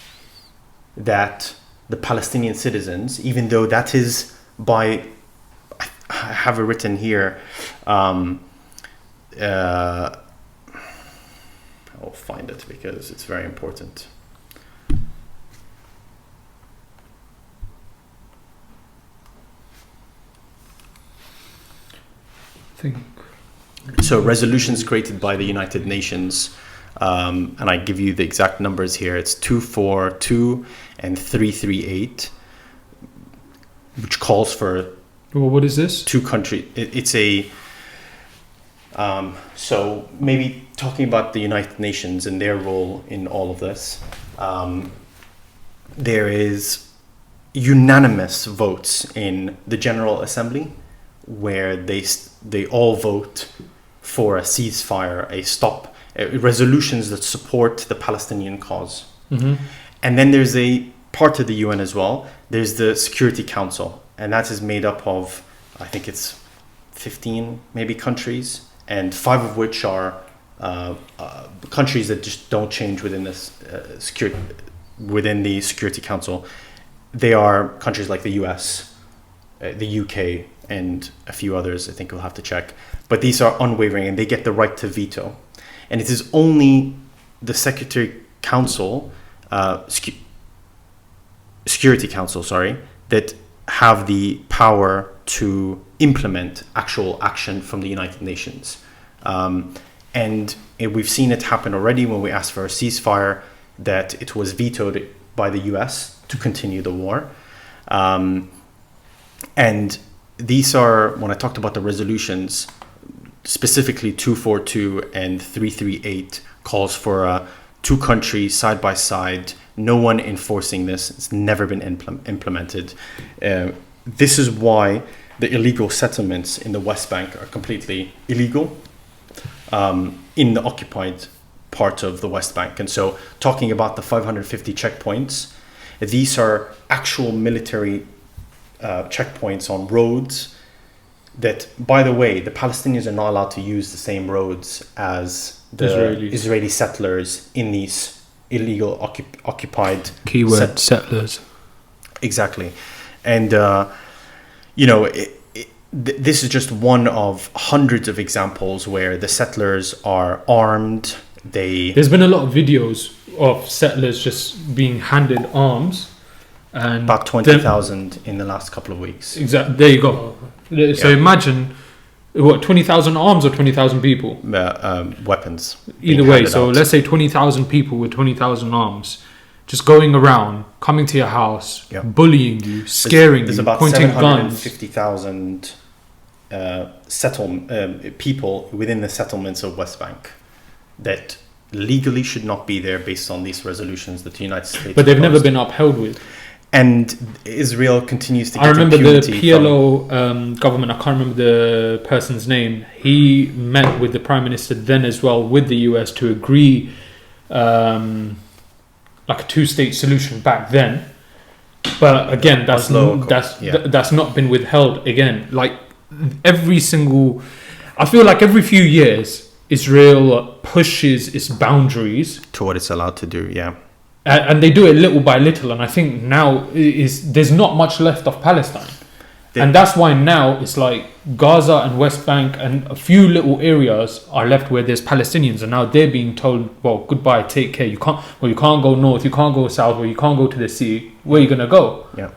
that the Palestinian citizens, even though that is by, I have it written here, I'll find it because it's very important. So resolutions created by the United Nations, and I give you the exact numbers here. It's 242 and 338, which calls for... Well, what is this? Two countries. It's a... so maybe talking about the United Nations and their role in all of this, there is unanimous votes in the General Assembly where they all vote for a ceasefire, a stop, resolutions that support the Palestinian cause. Mm-hmm. And then there's a part of the UN as well. There's the Security Council, and that is made up of, I think it's 15 maybe countries, and 5 of which are countries that just don't change within this within the Security Council. They are countries like the US, the UK, and a few others. I think we'll have to check. But these are unwavering, and they get the right to veto. And it is only the Security Council, Security Council, that have the power to implement actual action from the United Nations. And we've seen it happen already when we asked for a ceasefire, that it was vetoed by the US to continue the war. And these are, when I talked about the resolutions, specifically 242 and 338 calls for 2 countries side by side, no one enforcing this. It's never been implemented. This is why the illegal settlements in the West Bank are completely illegal. in the occupied part of the West Bank. And so talking about the 550 checkpoints, these are actual military checkpoints on roads that, by the way, the Palestinians are not allowed to use the same roads as the Israeli settlers in these illegal occupied keyword settlers. Exactly. And this is just one of hundreds of examples where the settlers are armed. There's been a lot of videos of settlers just being handed arms, and about 20,000 in the last couple of weeks. Exactly. There you go. So imagine, what, 20,000 arms or 20,000 people? Weapons. Either way, so let's say 20,000 people with 20,000 arms, just going around, coming to your house, bullying you, scaring there's you, about pointing guns. 750,000 people within the settlements of West Bank that legally should not be there based on these resolutions that the United States but they've never been upheld with. And Israel continues to get I remember the PLO government, I can't remember the person's name, he met with the Prime Minister then as well with the US to agree like a two-state solution back then. But again, that's not been withheld again. Like every few years, Israel pushes its boundaries to what it's allowed to do, and they do it little by little. And I think now there's not much left of Palestine, and that's why now it's like Gaza and West Bank and a few little areas are left where there's Palestinians, and now they're being told, well, goodbye, take care. You can't go north, you can't go south, or you can't go to the sea. Where are you gonna go? Yeah.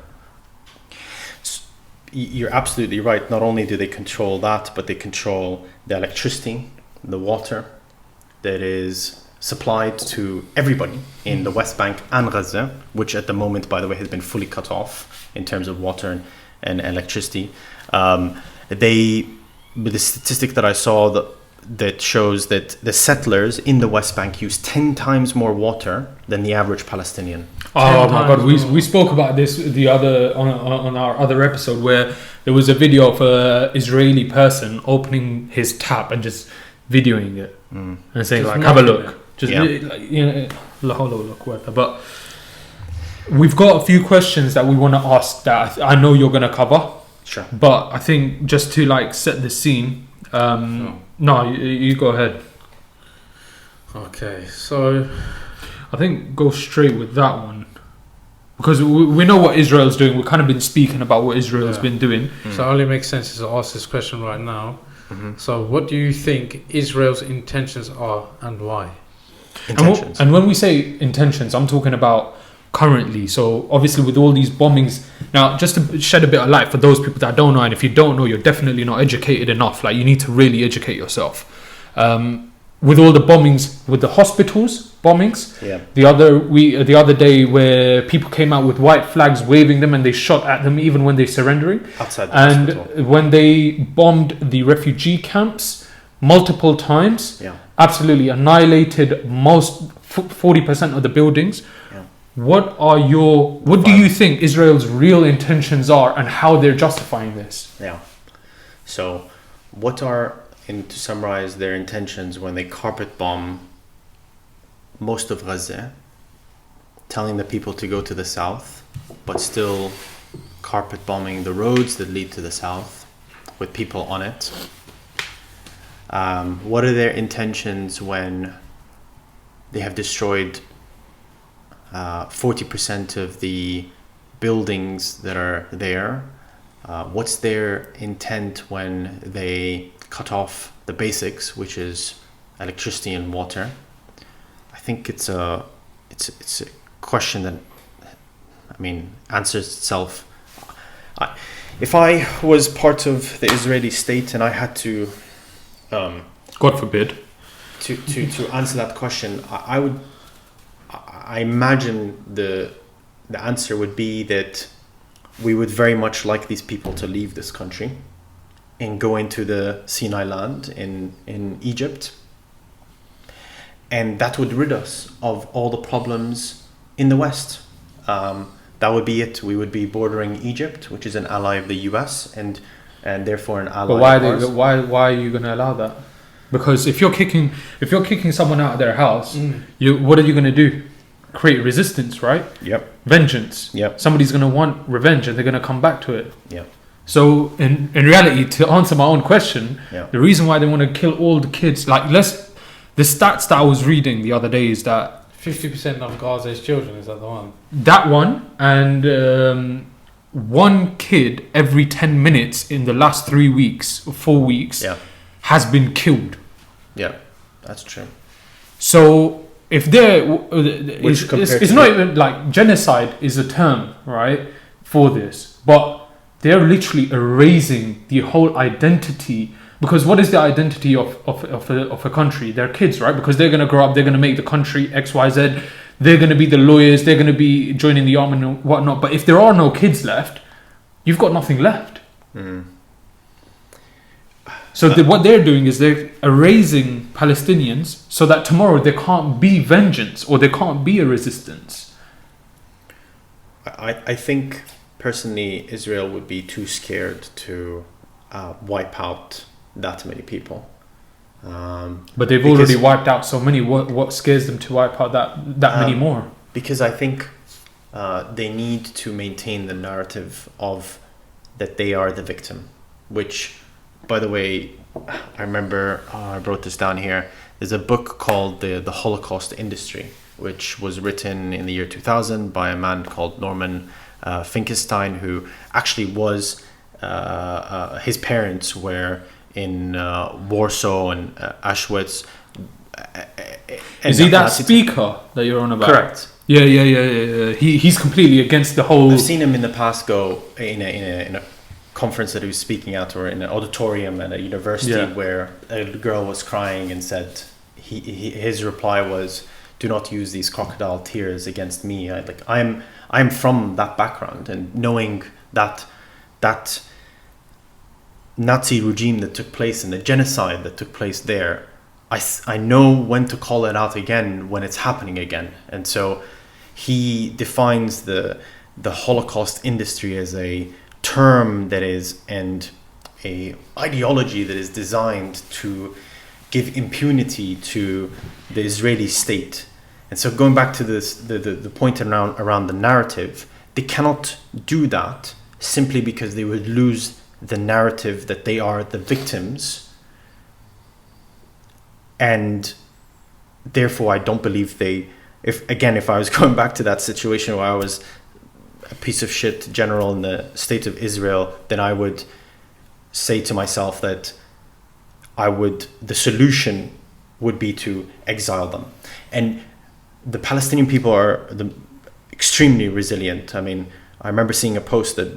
You're absolutely right. Not only do they control that, but they control the electricity, the water that is supplied to everybody in the West Bank and Gaza, which at the moment, by the way, has been fully cut off in terms of water and electricity. The statistic that I saw that shows that the settlers in the West Bank use 10 times more water than the average Palestinian. Oh my God, we spoke about this on our other episode where there was a video of an Israeli person opening his tap and just videoing it and saying just like, have a look. But we've got a few questions that we want to ask that I know you're going to cover. Sure. But I think just to like set the scene, no, you go ahead. Okay, so I think go straight with that one. Because we know what Israel's doing. We've kind of been speaking about what Israel's been doing. So it only makes sense to ask this question right now. Mm-hmm. So what do you think Israel's intentions are and why? And when we say intentions, I'm talking about currently. So obviously with all these bombings, now just to shed a bit of light for those people that don't know, and if you don't know, you're definitely not educated enough. Like you need to really educate yourself. With all the bombings, with the hospitals bombings, the other day where people came out with white flags waving them and they shot at them even when they're surrendering. Outside the hospital. When they bombed the refugee camps multiple times, absolutely annihilated most 40% of the buildings. What do you think Israel's real intentions are and how they're justifying this? So what are, to summarize, their intentions when they carpet bomb most of Gaza, telling the people to go to the south, but still carpet bombing the roads that lead to the south with people on it? What are their intentions when they have destroyed 40% of the buildings that are there? What's their intent when they cut off the basics, which is electricity and water? I think it's a question that, answers itself. If I was part of the Israeli state and I had to, God forbid, to answer that question, I imagine the answer would be that we would very much like these people to leave this country and go into the Sinai land in Egypt. And that would rid us of all the problems in the West. That would be it. We would be bordering Egypt, which is an ally of the US and therefore an ally of ours. But why are you going to allow that? Because if you're kicking someone out of their house, what are you going to do? Create resistance, right? Yep. Vengeance. Yep. Somebody's going to want revenge, and they're going to come back to it. Yep. So in reality, to answer my own question, Yeah. the reason why they want to kill all the kids, the stats that I was reading the other day is that 50% of Gaza's children, is that the one? that one, and one kid every 10 minutes in the last 3 weeks or 4 weeks has been killed. Yeah, that's true. So if it's not even like genocide is a term, right, for this, but they're literally erasing the whole identity. Because what is the identity of a country? They're kids, right? Because they're going to grow up, they're going to make the country XYZ, they're going to be the lawyers, they're going to be joining the army and whatnot. But if there are no kids left, you've got nothing left. So what they're doing is they're erasing Palestinians so that tomorrow there can't be vengeance or there can't be a resistance. I think personally Israel would be too scared to wipe out that many people. But they've already wiped out so many. What scares them to wipe out that many more? Because I think they need to maintain the narrative of that they are the victim, which, by the way, I remember I wrote this down here. There's a book called the Holocaust Industry, which was written in the year 2000 by a man called Norman Finkelstein, who actually was his parents were in Warsaw and Auschwitz. Is he that speaker that you're on about? Correct. Yeah. He's completely against the whole. I've seen him in the past go in a conference that he was speaking at, or in an auditorium at a university where a girl was crying and said his reply was, "Do not use these crocodile tears against me." I'm from that background, and knowing that Nazi regime that took place and the genocide that took place there, I know when to call it out again when it's happening again. And so he defines the Holocaust industry as a term that is, and a ideology that is designed to give impunity to the Israeli state. And so going back to this, the point around the narrative, they cannot do that simply because they would lose the narrative that they are the victims. And therefore I don't believe if I was going back to that situation where I was a piece of shit general in the state of Israel, then I would say to myself that the solution would be to exile them. And the Palestinian people are extremely resilient. I mean, I remember seeing a post that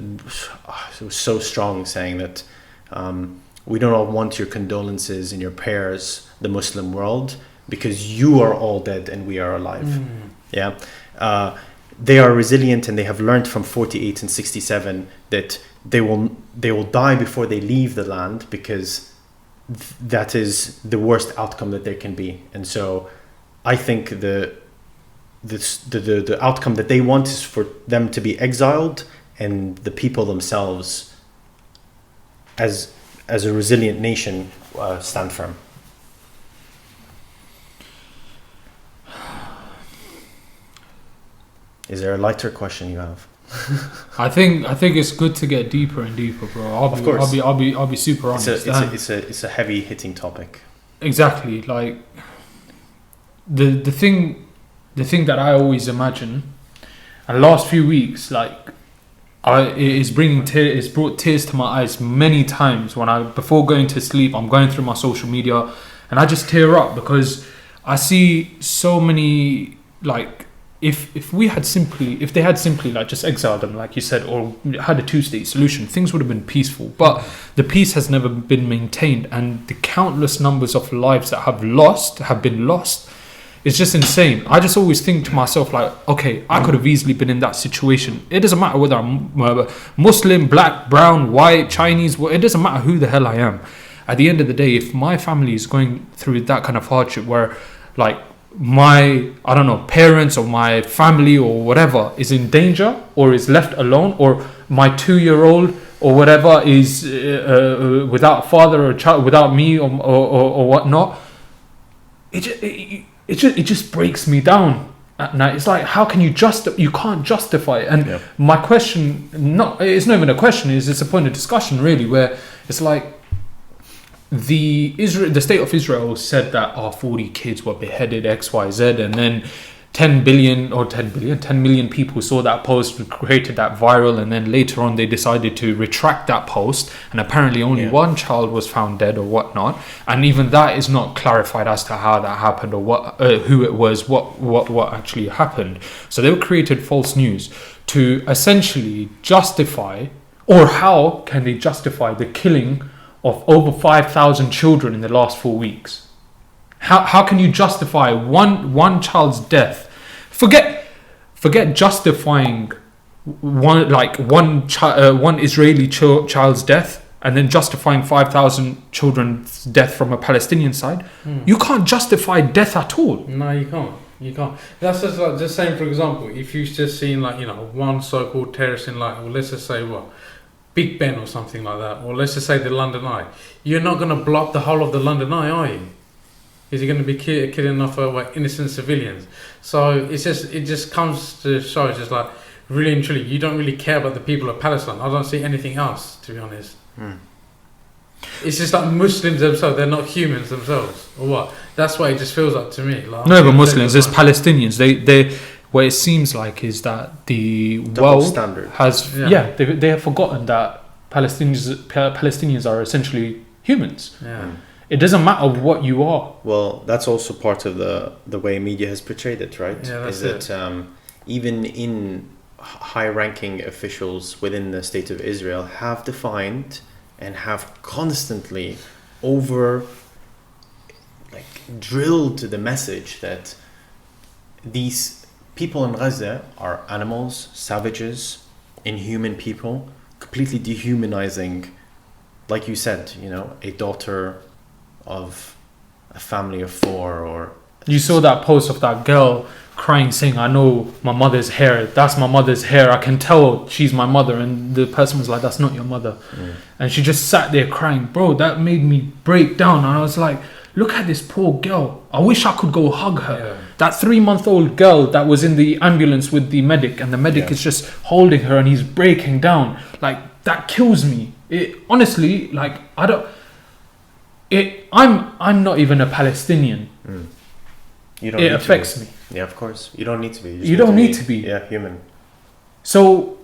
was so strong, saying that we do not want your condolences and your prayers, the Muslim world, because you are all dead and we are alive. Yeah, they are resilient, and they have learned from 48 and 67 that they will die before they leave the land, because that is the worst outcome that there can be. And so I think the outcome that they want is for them to be exiled, and the people themselves, as a resilient nation, stand firm. Is there a lighter question you have? I think it's good to get deeper and deeper, bro. I'll be super honest. It's a heavy hitting topic. Exactly, like the thing that I always imagine, and last few weeks, it's brought tears to my eyes many times before going to sleep. I'm going through my social media, and I just tear up because I see so many, like, if they had simply like just exiled them, like you said, or had a 2-state solution, things would have been peaceful. But the peace has never been maintained, and the countless numbers of lives that have been lost. It's just insane. I just always think to myself, like, okay, I could have easily been in that situation. It doesn't matter whether I'm Muslim, black, brown, white, Chinese, it doesn't matter who the hell I am. At the end of the day, if my family is going through that kind of hardship where, like, my, I don't know, parents or my family or whatever is in danger or is left alone, or my 2-year-old or whatever is without a father or a child, without me or whatnot, it just breaks me down at night. It's like, how can you you can't justify it. And my question, it's not even a question, it's a point of discussion really, where it's like the state of Israel said that 40 kids were beheaded, XYZ, and then 10 million people saw that post and created that viral, and then later on they decided to retract that post, and apparently only one child was found dead or whatnot, and even that is not clarified as to how that happened or what who it was, what actually happened. So they created false news to essentially justify, or how can they justify the killing of over 5,000 children in the last 4 weeks? How can you justify one child's death? Forget justifying one Israeli child's death and then justifying 5,000 children's death from a Palestinian side. You can't justify death at all. No, you can't. You can't. That's just like just saying, for example, if you've just seen one so-called terrorist in or let's just say Big Ben or something like that, or let's just say the London Eye, you're not going to blow up the whole of the London Eye, are you? Is he going to be killing off innocent civilians? So it just comes to show, it's just like, really and truly, you don't really care about the people of Palestine. I don't see anything else, to be honest. It's just like Muslims themselves, they're not humans themselves, or what? That's what it just feels like to me. Like, no, but Muslims, there's Palestinians. They what it seems like is that the world standard has they have forgotten that Palestinians are essentially humans. It doesn't matter what you are. Well, that's also part of the way media has portrayed it, right? Yeah, that's it. Even in high-ranking officials within the state of Israel have defined and have constantly drilled the message that these people in Gaza are animals, savages, inhuman people, completely dehumanizing, like you said, a daughter of a family of 4, or you saw that post of that girl crying, saying, "I know my mother's hair. That's my mother's hair. I can tell she's my mother." And the person was like, "That's not your mother." And she just sat there crying. Bro, that made me break down. And I was like, look at this poor girl. I wish I could go hug her. That 3-month-old girl that was in the ambulance with the medic, and the medic is just holding her and he's breaking down. Like, that kills me. It honestly, I'm not even a Palestinian. It affects me. Yeah, of course. You don't need to be. You don't need to be. Yeah, human. So,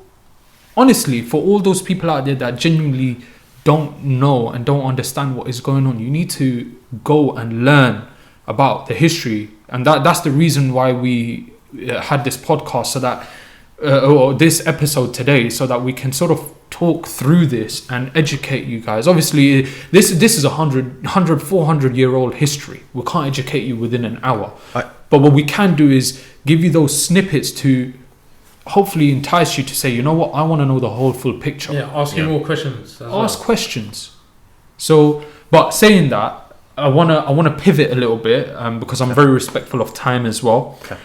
honestly, for all those people out there that genuinely don't know and don't understand what is going on, you need to go and learn about the history. And that's the reason why we had this podcast, so that or this episode today, so that we can sort of talk through this and educate you guys. Obviously, this is 400-year-old history. We can't educate you within an hour. But what we can do is give you those snippets to hopefully entice you to say, you know what, I want to know the whole full picture. Ask you more questions. Ask questions. So, but saying that, I wanna pivot a little bit because I'm very respectful of time as well. Okay.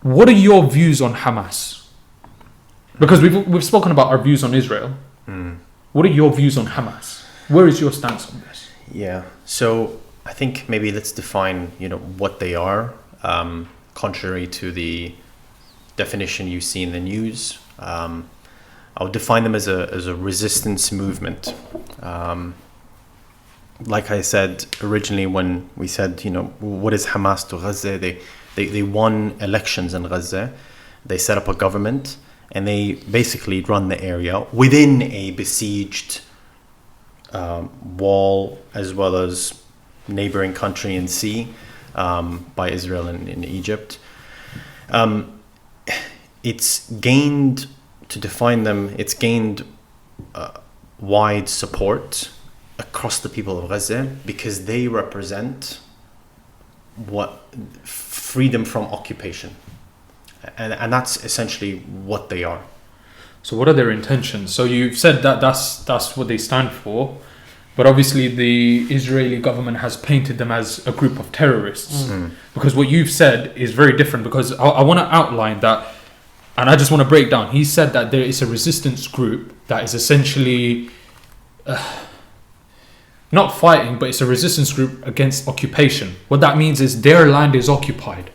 What are your views on Hamas? Because we've spoken about our views on Israel. What are your views on Hamas? Where is your stance on this? Yeah. So I think maybe let's define, what they are, contrary to the definition you see in the news. I would define them as a resistance movement. Like I said originally, when we said, what is Hamas to Gaza? They won elections in Gaza. They set up a government, and they basically run the area within a besieged wall, as well as neighboring country and sea by Israel and in Egypt. It's gained, to define them, it's gained wide support across the people of Gaza because they represent freedom from occupation. And that's essentially what they are. So what are their intentions? So you've said that that's what they stand for, but obviously the Israeli government has painted them as a group of terrorists. Because what you've said is very different, because I want to outline that And I just want to break down. He said that there is a resistance group that is essentially not fighting, but it's a resistance group against occupation. What that means is their land is occupied.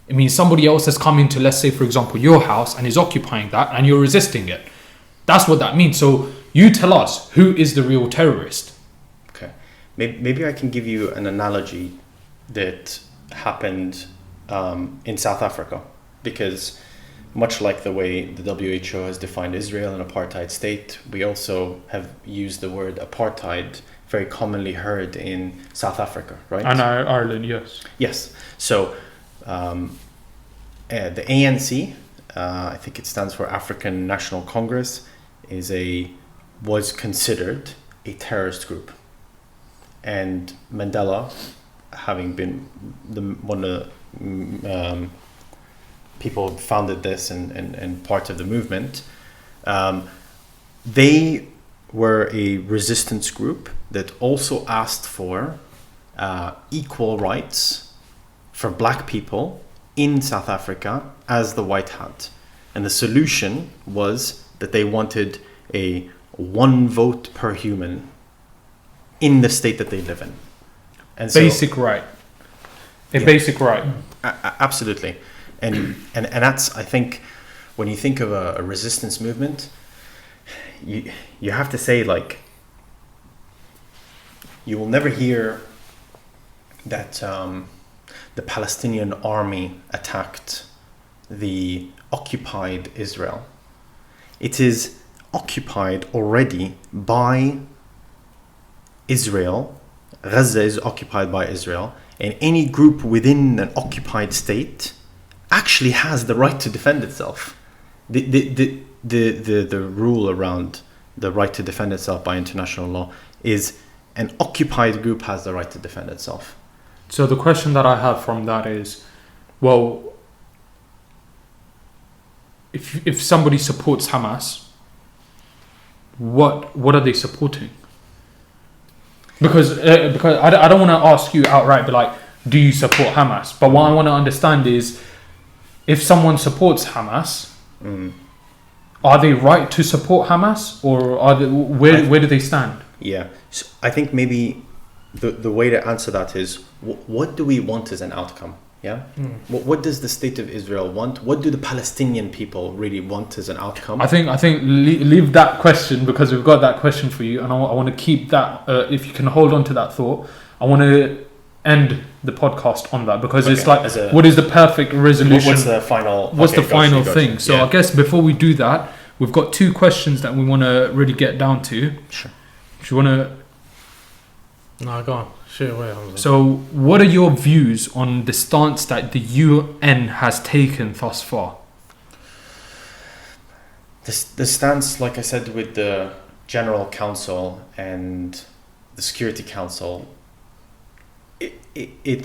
It means somebody else has come into, let's say, for example, your house and is occupying that, and you're resisting it. That's what that means. So you tell us, who is the real terrorist? Okay. Maybe I can give you an analogy that happened in South Africa, because much like the way the WHO has defined Israel an apartheid state, we also have used the word apartheid, very commonly heard in South Africa, right? And Ireland, yes. Yes. So the ANC, I think it stands for African National Congress, was considered a terrorist group. And Mandela, having been one of the people who founded this and part of the movement, they were a resistance group that also asked for equal rights for black people in South Africa as the white had. And the solution was that they wanted a 1 vote per human in the state that they live in. And basic right. Basic right. Absolutely. And that's, I think, when you think of a resistance movement, you have to say, like, you will never hear that the Palestinian army attacked the occupied Israel. It is occupied already by Israel. Gaza is occupied by Israel, and any group within an occupied state actually has the right to defend itself. The rule around the right to defend itself by international law is an occupied group has the right to defend itself. So the question that I have from that is, well, if somebody supports Hamas, what are they supporting? Because I don't want to ask you outright, but like, do you support Hamas? But what I want to understand is, if someone supports Hamas, are they right to support Hamas, or where do they stand? Yeah, so I think maybe the way to answer that is, what do we want as an outcome? Yeah, what does the state of Israel want? What do the Palestinian people really want as an outcome? I think leave that question, because we've got that question for you, and I want to keep that. If you can hold on to that thought, I want to end the podcast on that, because it's like, what is the perfect resolution? What's the final? What's the final thing? So yeah. I guess before we do that, we've got 2 questions that we want to really get down to. Sure. Do you want to? No, go on. Shoot away. So, what are your views on the stance that the UN has taken thus far? The stance, like I said, with the General Council and the Security Council, it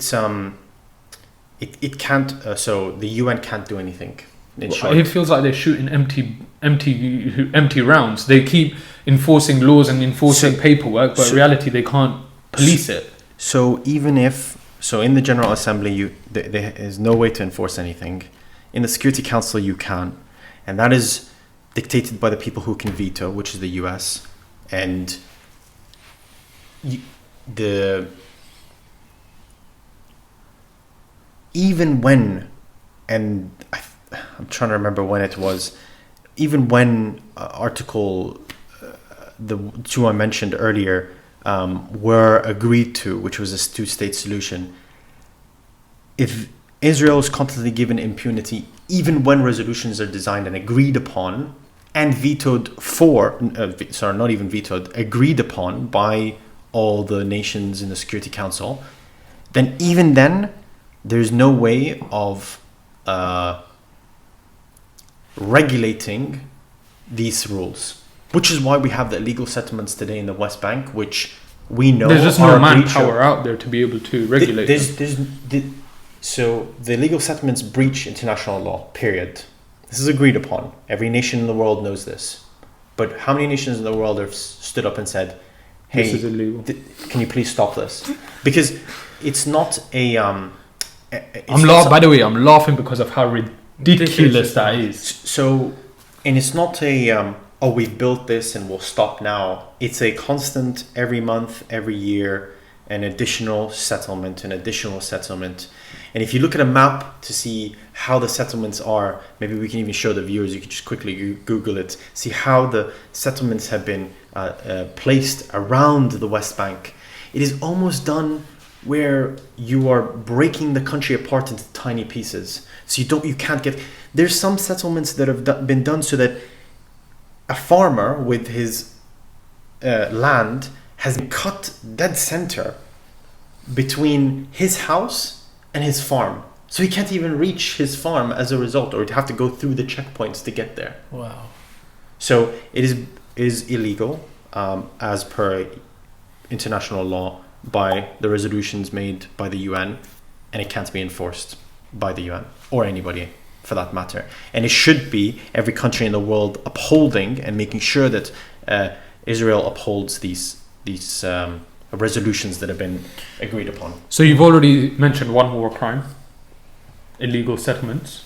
can't. So the UN can't do anything. It feels like they're shooting empty rounds. They keep enforcing laws and enforcing paperwork, but in reality they can't police it. So even if in the General Assembly there is no way to enforce anything, in the Security Council you can, and that is dictated by the people who can veto, which is the US, and even when, and I'm trying to remember when it was, even when Article the 2 I mentioned earlier were agreed to, which was a 2-state solution, if Israel is constantly given impunity, even when resolutions are designed and agreed upon and not even vetoed, agreed upon by all the nations in the Security Council, then even then, there's no way of regulating these rules, which is why we have the illegal settlements today in the West Bank, which we know there's just no manpower out there to be able to regulate them. So the illegal settlements breach international law, period. This is agreed upon. Every nation in the world knows this. But how many nations in the world have stood up and said, hey, this is illegal. Can you please stop this? Because it's not a... by the way, I'm laughing because of how ridiculous that is. So, and it's not a oh, we've built this and we'll stop now. It's a constant, every month, every year, an additional settlement, an additional settlement. And if you look at a map to see how the settlements are, maybe we can even show the viewers, you can just quickly Google it, see how the settlements have been placed around the West Bank. It is almost done where you are breaking the country apart into tiny pieces. So you can't get, there's some settlements that have been done so that a farmer with his land has been cut dead center between his house and his farm. So he can't even reach his farm as a result, or he'd have to go through the checkpoints to get there. Wow. So it is illegal as per international law by the resolutions made by the UN, and it can't be enforced by the UN or anybody for that matter. And it should be every country in the world upholding and making sure that Israel upholds these resolutions that have been agreed upon. So you've already mentioned one war crime, illegal settlements.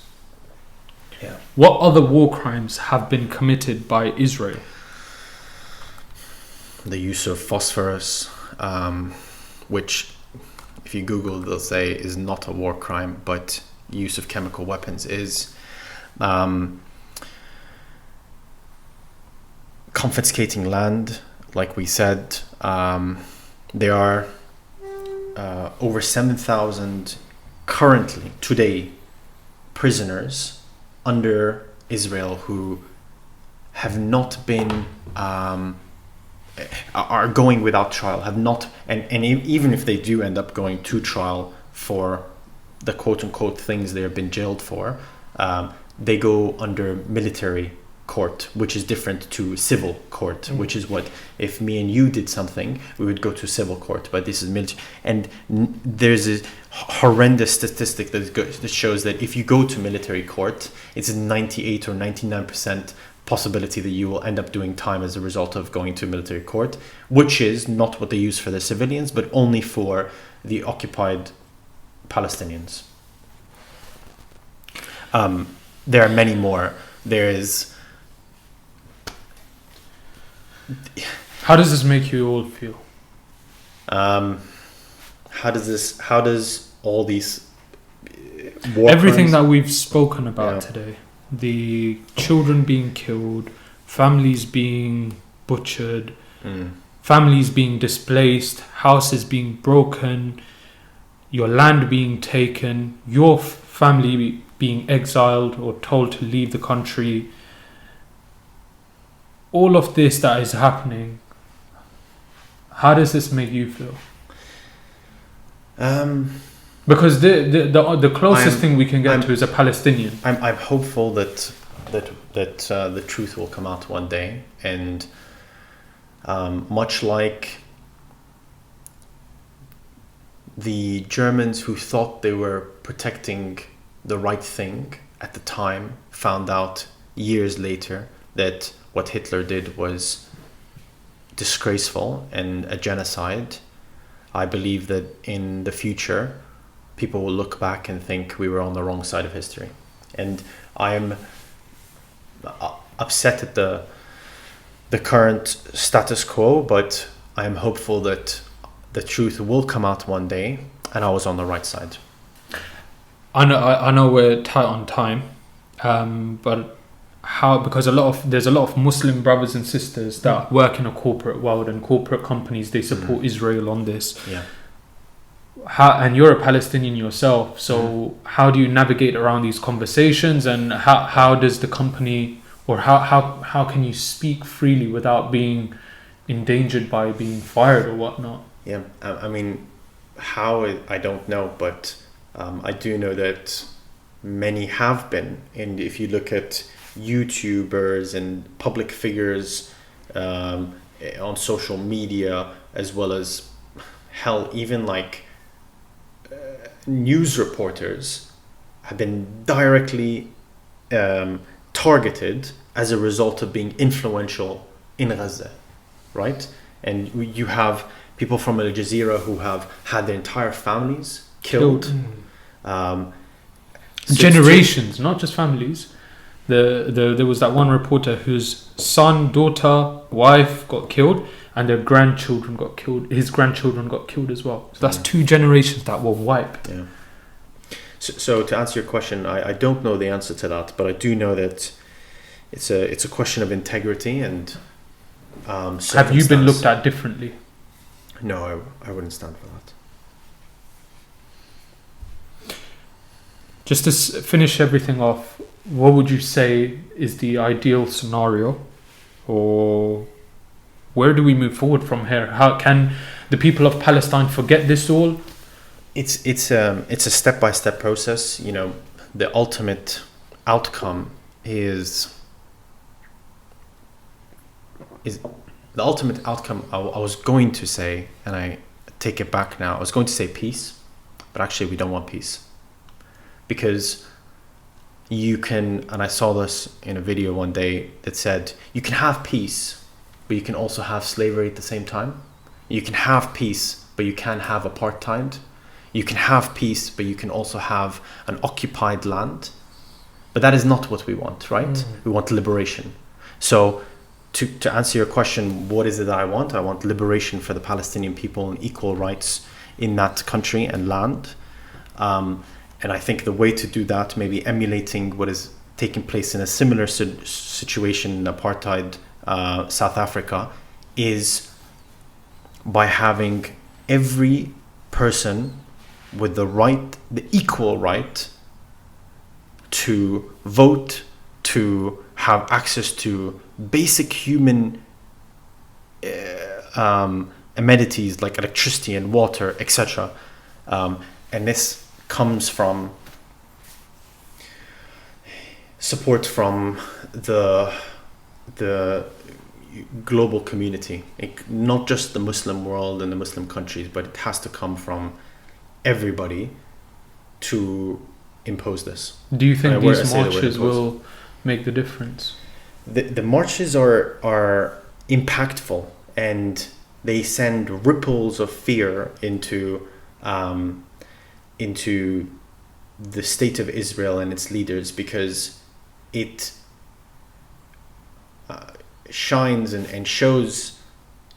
Yeah. What other war crimes have been committed by Israel? The use of phosphorus, which if you Google, they'll say is not a war crime, but use of chemical weapons is. Confiscating land, like we said, there are over 7,000 currently, today, prisoners under Israel who have not been, are going without trial, have not, and even if they do end up going to trial for the quote-unquote things they have been jailed for, they go under military court, which is different to civil court, which is what if me and you did something, we would go to civil court, but this is military. And there's a horrendous statistic that shows that if you go to military court, it's a 98 or 99% possibility that you will end up doing time as a result of going to military court, which is not what they use for the civilians, but only for the occupied Palestinians. There are many more. There is. How does this make you all feel? How does all these war Everything crimes, that we've spoken about today, the children being killed, families being butchered, families being displaced, houses being broken, your land being taken, your family being exiled or told to leave the country, all of this that is happening, how does this make you feel? Because the closest thing we can get to is a Palestinian. I'm hopeful that the truth will come out one day, and much like the Germans who thought they were protecting the right thing at the time found out years later that what Hitler did was disgraceful and a genocide. I believe that in the future, people will look back and think we were on the wrong side of history. And I am upset at the current status quo, but I am hopeful that the truth will come out one day, and I was on the right side. I know we're tight on time, but because there's a lot of Muslim brothers and sisters that work in a corporate world, and corporate companies, they support Israel on this. Yeah. And you're a Palestinian yourself, so how do you navigate around these conversations, and how does the company, or how can you speak freely without being endangered by being fired or whatnot? Yeah, I mean, how I don't know, but I do know that many have been. And if you look at YouTubers and public figures on social media, as well as even like news reporters have been directly targeted as a result of being influential in Gaza, right? And you have people from Al Jazeera who have had their entire families killed. generations, not just families. There was that one reporter whose son, daughter, wife got killed, and their grandchildren got killed. His grandchildren got killed as well. So that's 2 generations that were wiped. Yeah. So to answer your question, I don't know the answer to that, but I do know that it's a question of integrity and Have you been looked at differently? No, I wouldn't stand for that. Just to finish everything off, what would you say is the ideal scenario, or where do we move forward from here? How can the people of Palestine forget this all? It's a step-by-step process. You know, the ultimate outcome is the ultimate outcome. I was going to say, and I take it back now. I was going to say peace, but actually we don't want peace, because you can, and I saw this in a video one day that said you can have peace, but you can also have slavery at the same time. You can have peace, but you can have apartheid. You can have peace, but you can also have an occupied land. But that is not what we want, right? We want liberation. So to answer your question, what is it that I want? I want liberation for the Palestinian people and equal rights in that country and land. And I think the way to do that, maybe emulating what is taking place in a similar situation in apartheid South Africa, is by having every person with the equal right to vote, to have access to basic human amenities like electricity and water, etc. And this comes from support from the global community, not just the Muslim world and the Muslim countries, but it has to come from everybody to impose this. Do you think these marches will make the difference? The marches are impactful, and they send ripples of fear into the state of Israel and its leaders, because it shines and shows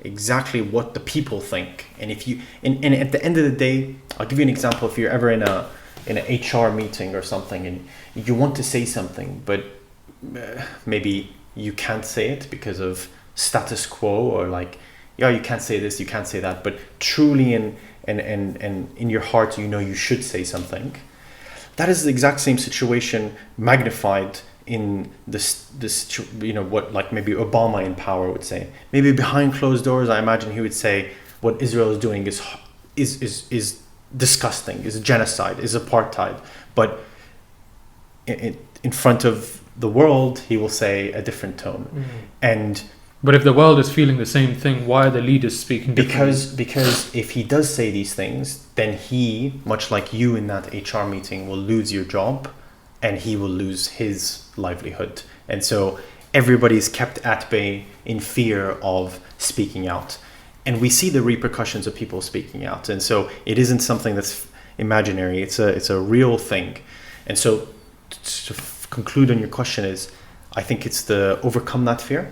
exactly what the people think. And if you and at the end of the day, I'll give you an example. If you're ever in an HR meeting or something and you want to say something, but maybe you can't say it because of status quo, or like, yeah, you can't say this, you can't say that, but truly in your heart, you know you should say something. That is the exact same situation magnified in this you know, what like maybe Obama in power would say. Maybe behind closed doors, I imagine he would say what Israel is doing is disgusting, is genocide, is apartheid. But in front of the world, he will say a different tone. But if the world is feeling the same thing, why are the leaders speaking differently? Because if he does say these things, then he, much like you in that HR meeting, will lose your job, and he will lose his livelihood. And so everybody's kept at bay in fear of speaking out. And we see the repercussions of people speaking out. And so it isn't something that's imaginary. It's a real thing. And so to conclude on your question is, I think it's to overcome that fear.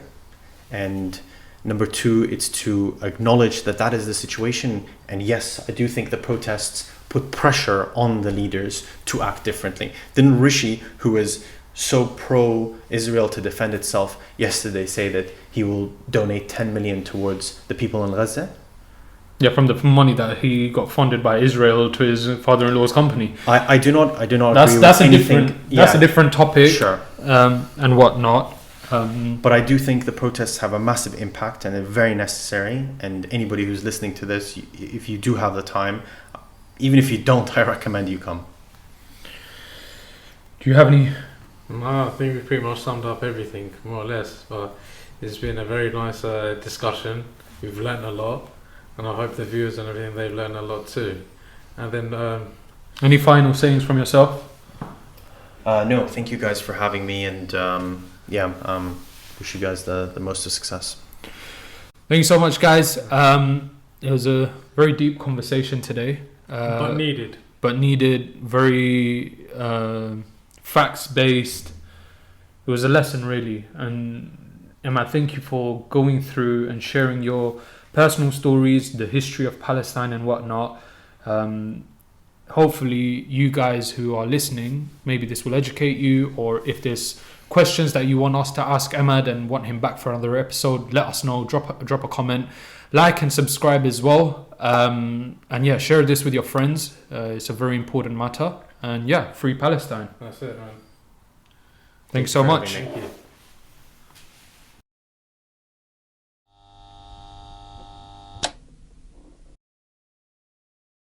And number 2, it's to acknowledge that is the situation. And yes, I do think the protests put pressure on the leaders to act differently. Didn't Rishi, who is so pro-Israel to defend itself, yesterday say that he will donate 10 million towards the people in Gaza? Yeah, from the money that he got funded by Israel to his father-in-law's company. I do not agree that's with a anything. That's a different topic. Sure. And whatnot. But I do think the protests have a massive impact and they're very necessary. And anybody who's listening to this, if you do have the time, even if you don't, I recommend you come. Do you have any? No, I think we've pretty much summed up everything, more or less. But it's been a very nice discussion. We've learned a lot, and I hope the viewers and everything, they've learned a lot too. And then, any final sayings from yourself? No, thank you guys for having me, and wish you guys the most of success. Thank you so much, guys. It was a very deep conversation today. but needed. Very facts based. It was a lesson really. And Emad, thank you for going through and sharing your personal stories, the history of Palestine and whatnot. Hopefully you guys who are listening, maybe this will educate you, or if there's questions that you want us to ask Emad and want him back for another episode, let us know. Drop a comment, like and subscribe as well. And yeah, share this with your friends. It's a very important matter. And yeah, free Palestine. That's it, man. Thanks so much. Thank you.